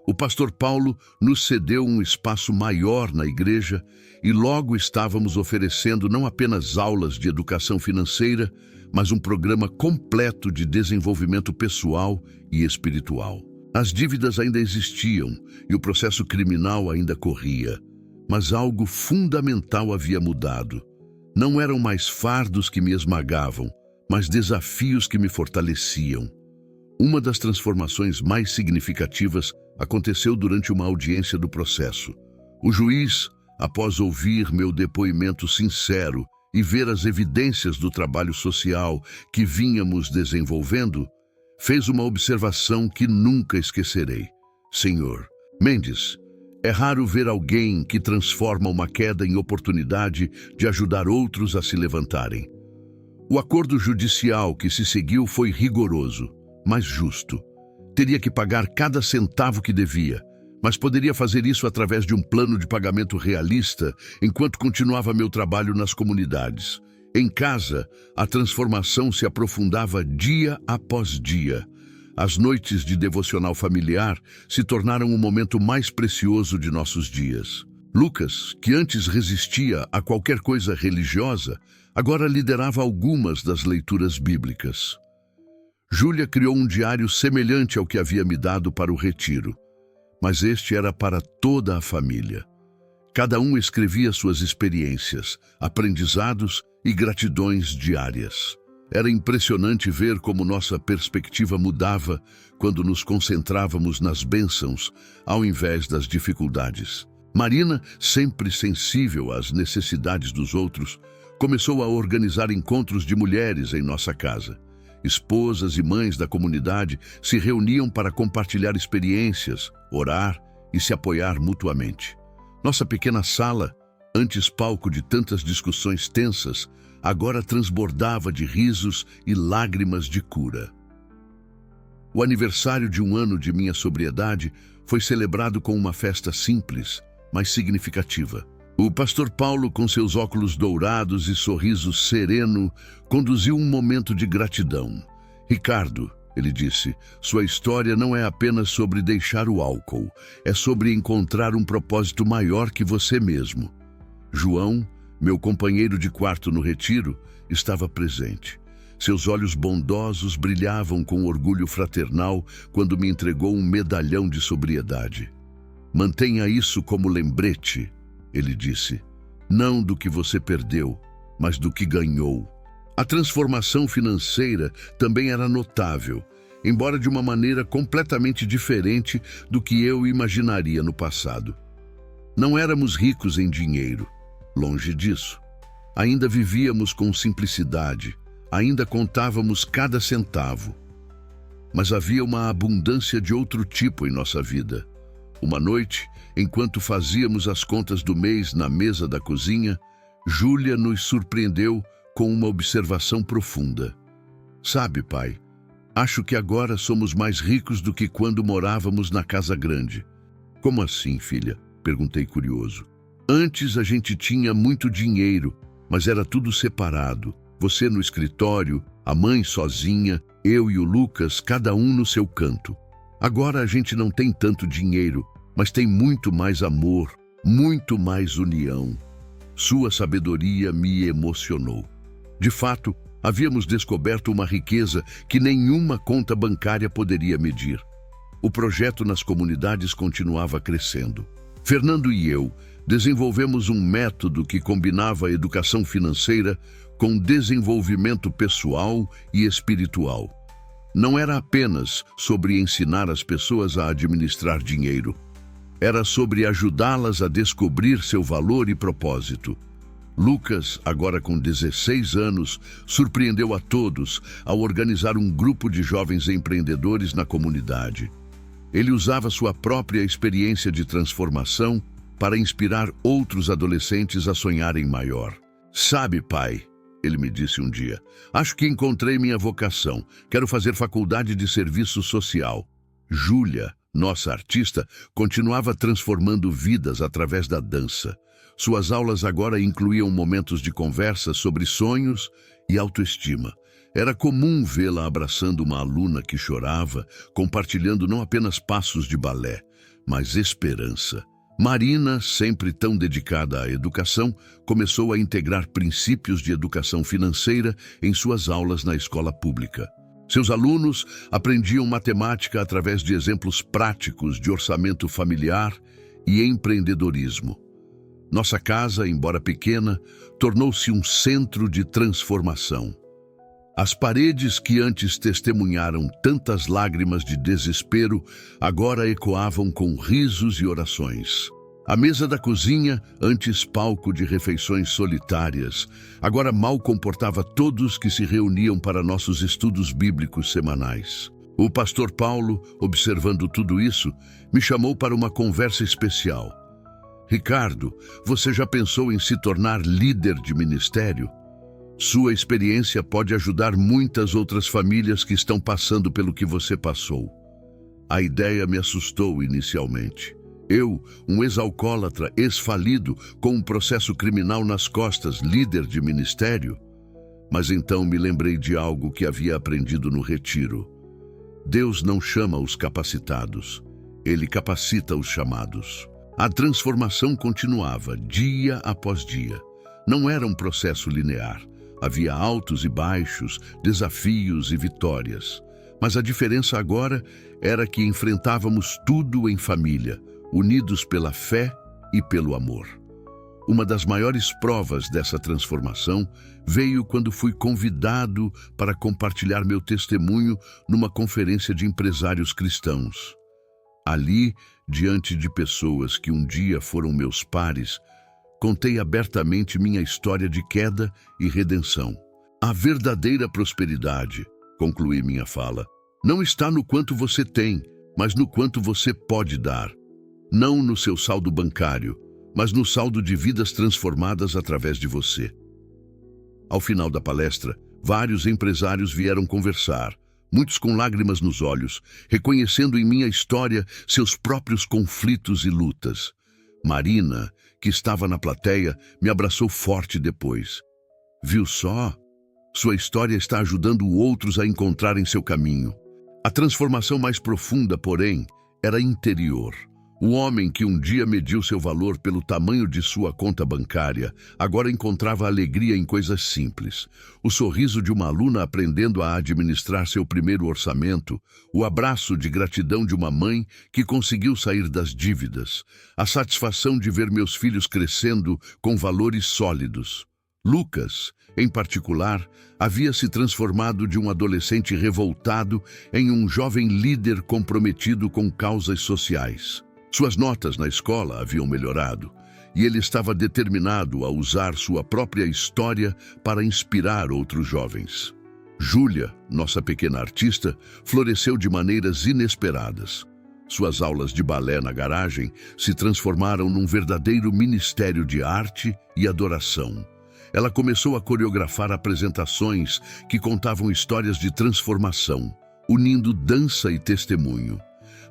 O pastor Paulo nos cedeu um espaço maior na igreja e logo estávamos oferecendo não apenas aulas de educação financeira, mas um programa completo de desenvolvimento pessoal e espiritual. As dívidas ainda existiam e o processo criminal ainda corria, mas algo fundamental havia mudado. Não eram mais fardos que me esmagavam, mas desafios que me fortaleciam. Uma das transformações mais significativas aconteceu durante uma audiência do processo. O juiz, após ouvir meu depoimento sincero e ver as evidências do trabalho social que vínhamos desenvolvendo, fez uma observação que nunca esquecerei. Senhor Mendes, é raro ver alguém que transforma uma queda em oportunidade de ajudar outros a se levantarem. O acordo judicial que se seguiu foi rigoroso, mas justo. Teria que pagar cada centavo que devia, mas poderia fazer isso através de um plano de pagamento realista enquanto continuava meu trabalho nas comunidades. Em casa, a transformação se aprofundava dia após dia. As noites de devocional familiar se tornaram o momento mais precioso de nossos dias. Lucas, que antes resistia a qualquer coisa religiosa, agora liderava algumas das leituras bíblicas. Júlia criou um diário semelhante ao que havia me dado para o retiro, mas este era para toda a família. Cada um escrevia suas experiências, aprendizados e gratidões diárias. Era impressionante ver como nossa perspectiva mudava quando nos concentrávamos nas bênçãos ao invés das dificuldades. Marina, sempre sensível às necessidades dos outros, começou a organizar encontros de mulheres em nossa casa. Esposas e mães da comunidade se reuniam para compartilhar experiências, orar e se apoiar mutuamente. Nossa pequena sala, antes palco de tantas discussões tensas, agora transbordava de risos e lágrimas de cura. O aniversário de um ano de minha sobriedade foi celebrado com uma festa simples, mas significativa. O pastor Paulo, com seus óculos dourados e sorriso sereno, conduziu um momento de gratidão. Ricardo, ele disse, sua história não é apenas sobre deixar o álcool, é sobre encontrar um propósito maior que você mesmo. João, meu companheiro de quarto no retiro, estava presente. Seus olhos bondosos brilhavam com orgulho fraternal quando me entregou um medalhão de sobriedade. Mantenha isso como lembrete, ele disse, não do que você perdeu, mas do que ganhou. A transformação financeira também era notável, embora de uma maneira completamente diferente do que eu imaginaria no passado. Não éramos ricos em dinheiro, longe disso. Ainda vivíamos com simplicidade, ainda contávamos cada centavo. Mas havia uma abundância de outro tipo em nossa vida. Uma noite, enquanto fazíamos as contas do mês na mesa da cozinha, Júlia nos surpreendeu com uma observação profunda. Sabe, pai, acho que agora somos mais ricos do que quando morávamos na casa grande. Como assim, filha? Perguntei curioso. Antes a gente tinha muito dinheiro, mas era tudo separado. Você no escritório, a mãe sozinha, eu e o Lucas, cada um no seu canto. Agora a gente não tem tanto dinheiro, mas tem muito mais amor, muito mais união. Sua sabedoria me emocionou. De fato, havíamos descoberto uma riqueza que nenhuma conta bancária poderia medir. O projeto nas comunidades continuava crescendo. Fernando e eu desenvolvemos um método que combinava a educação financeira com desenvolvimento pessoal e espiritual. Não era apenas sobre ensinar as pessoas a administrar dinheiro. Era sobre ajudá-las a descobrir seu valor e propósito. Lucas, agora com 16 anos, surpreendeu a todos ao organizar um grupo de jovens empreendedores na comunidade. Ele usava sua própria experiência de transformação para inspirar outros adolescentes a sonharem maior. "Sabe, pai", ele me disse um dia, "acho que encontrei minha vocação. Quero fazer faculdade de serviço social." Júlia, nossa artista, continuava transformando vidas através da dança. Suas aulas agora incluíam momentos de conversa sobre sonhos e autoestima. Era comum vê-la abraçando uma aluna que chorava, compartilhando não apenas passos de balé, mas esperança. Marina, sempre tão dedicada à educação, começou a integrar princípios de educação financeira em suas aulas na escola pública. Seus alunos aprendiam matemática através de exemplos práticos de orçamento familiar e empreendedorismo. Nossa casa, embora pequena, tornou-se um centro de transformação. As paredes que antes testemunharam tantas lágrimas de desespero, agora ecoavam com risos e orações. A mesa da cozinha, antes palco de refeições solitárias, agora mal comportava todos que se reuniam para nossos estudos bíblicos semanais. O pastor Paulo, observando tudo isso, me chamou para uma conversa especial. "Ricardo, você já pensou em se tornar líder de ministério? Sua experiência pode ajudar muitas outras famílias que estão passando pelo que você passou." A ideia me assustou inicialmente. Eu, um ex-alcoólatra, ex-falido, com um processo criminal nas costas, líder de ministério? Mas então me lembrei de algo que havia aprendido no retiro. Deus não chama os capacitados, Ele capacita os chamados. A transformação continuava, dia após dia. Não era um processo linear. Havia altos e baixos, desafios e vitórias. Mas a diferença agora era que enfrentávamos tudo em família, unidos pela fé e pelo amor. Uma das maiores provas dessa transformação veio quando fui convidado para compartilhar meu testemunho numa conferência de empresários cristãos. Ali, diante de pessoas que um dia foram meus pares, contei abertamente minha história de queda e redenção. A verdadeira prosperidade, concluí minha fala, não está no quanto você tem, mas no quanto você pode dar. Não no seu saldo bancário, mas no saldo de vidas transformadas através de você. Ao final da palestra, vários empresários vieram conversar, muitos com lágrimas nos olhos, reconhecendo em minha história seus próprios conflitos e lutas. Marina, que estava na plateia, me abraçou forte depois. "Viu só? Sua história está ajudando outros a encontrarem seu caminho." A transformação mais profunda, porém, era interior. O homem que um dia mediu seu valor pelo tamanho de sua conta bancária, agora encontrava alegria em coisas simples. O sorriso de uma aluna aprendendo a administrar seu primeiro orçamento, o abraço de gratidão de uma mãe que conseguiu sair das dívidas, a satisfação de ver meus filhos crescendo com valores sólidos. Lucas, em particular, havia se transformado de um adolescente revoltado em um jovem líder comprometido com causas sociais. Suas notas na escola haviam melhorado, e ele estava determinado a usar sua própria história para inspirar outros jovens. Júlia, nossa pequena artista, floresceu de maneiras inesperadas. Suas aulas de balé na garagem se transformaram num verdadeiro ministério de arte e adoração. Ela começou a coreografar apresentações que contavam histórias de transformação, unindo dança e testemunho.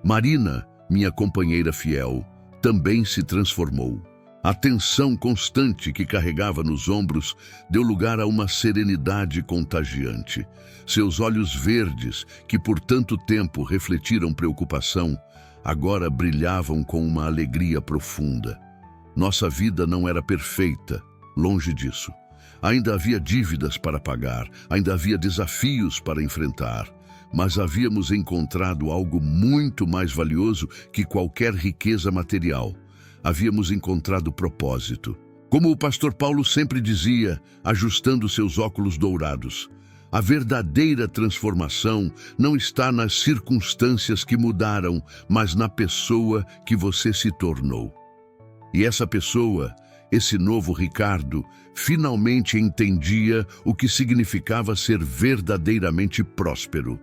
Marina, minha companheira fiel, também se transformou. A tensão constante que carregava nos ombros deu lugar a uma serenidade contagiante. Seus olhos verdes, que por tanto tempo refletiram preocupação, agora brilhavam com uma alegria profunda. Nossa vida não era perfeita, longe disso. Ainda havia dívidas para pagar, ainda havia desafios para enfrentar. Mas havíamos encontrado algo muito mais valioso que qualquer riqueza material. Havíamos encontrado propósito. Como o pastor Paulo sempre dizia, ajustando seus óculos dourados, A verdadeira transformação não está nas circunstâncias que mudaram, mas na pessoa que você se tornou. E essa pessoa, esse novo Ricardo, finalmente entendia o que significava ser verdadeiramente próspero.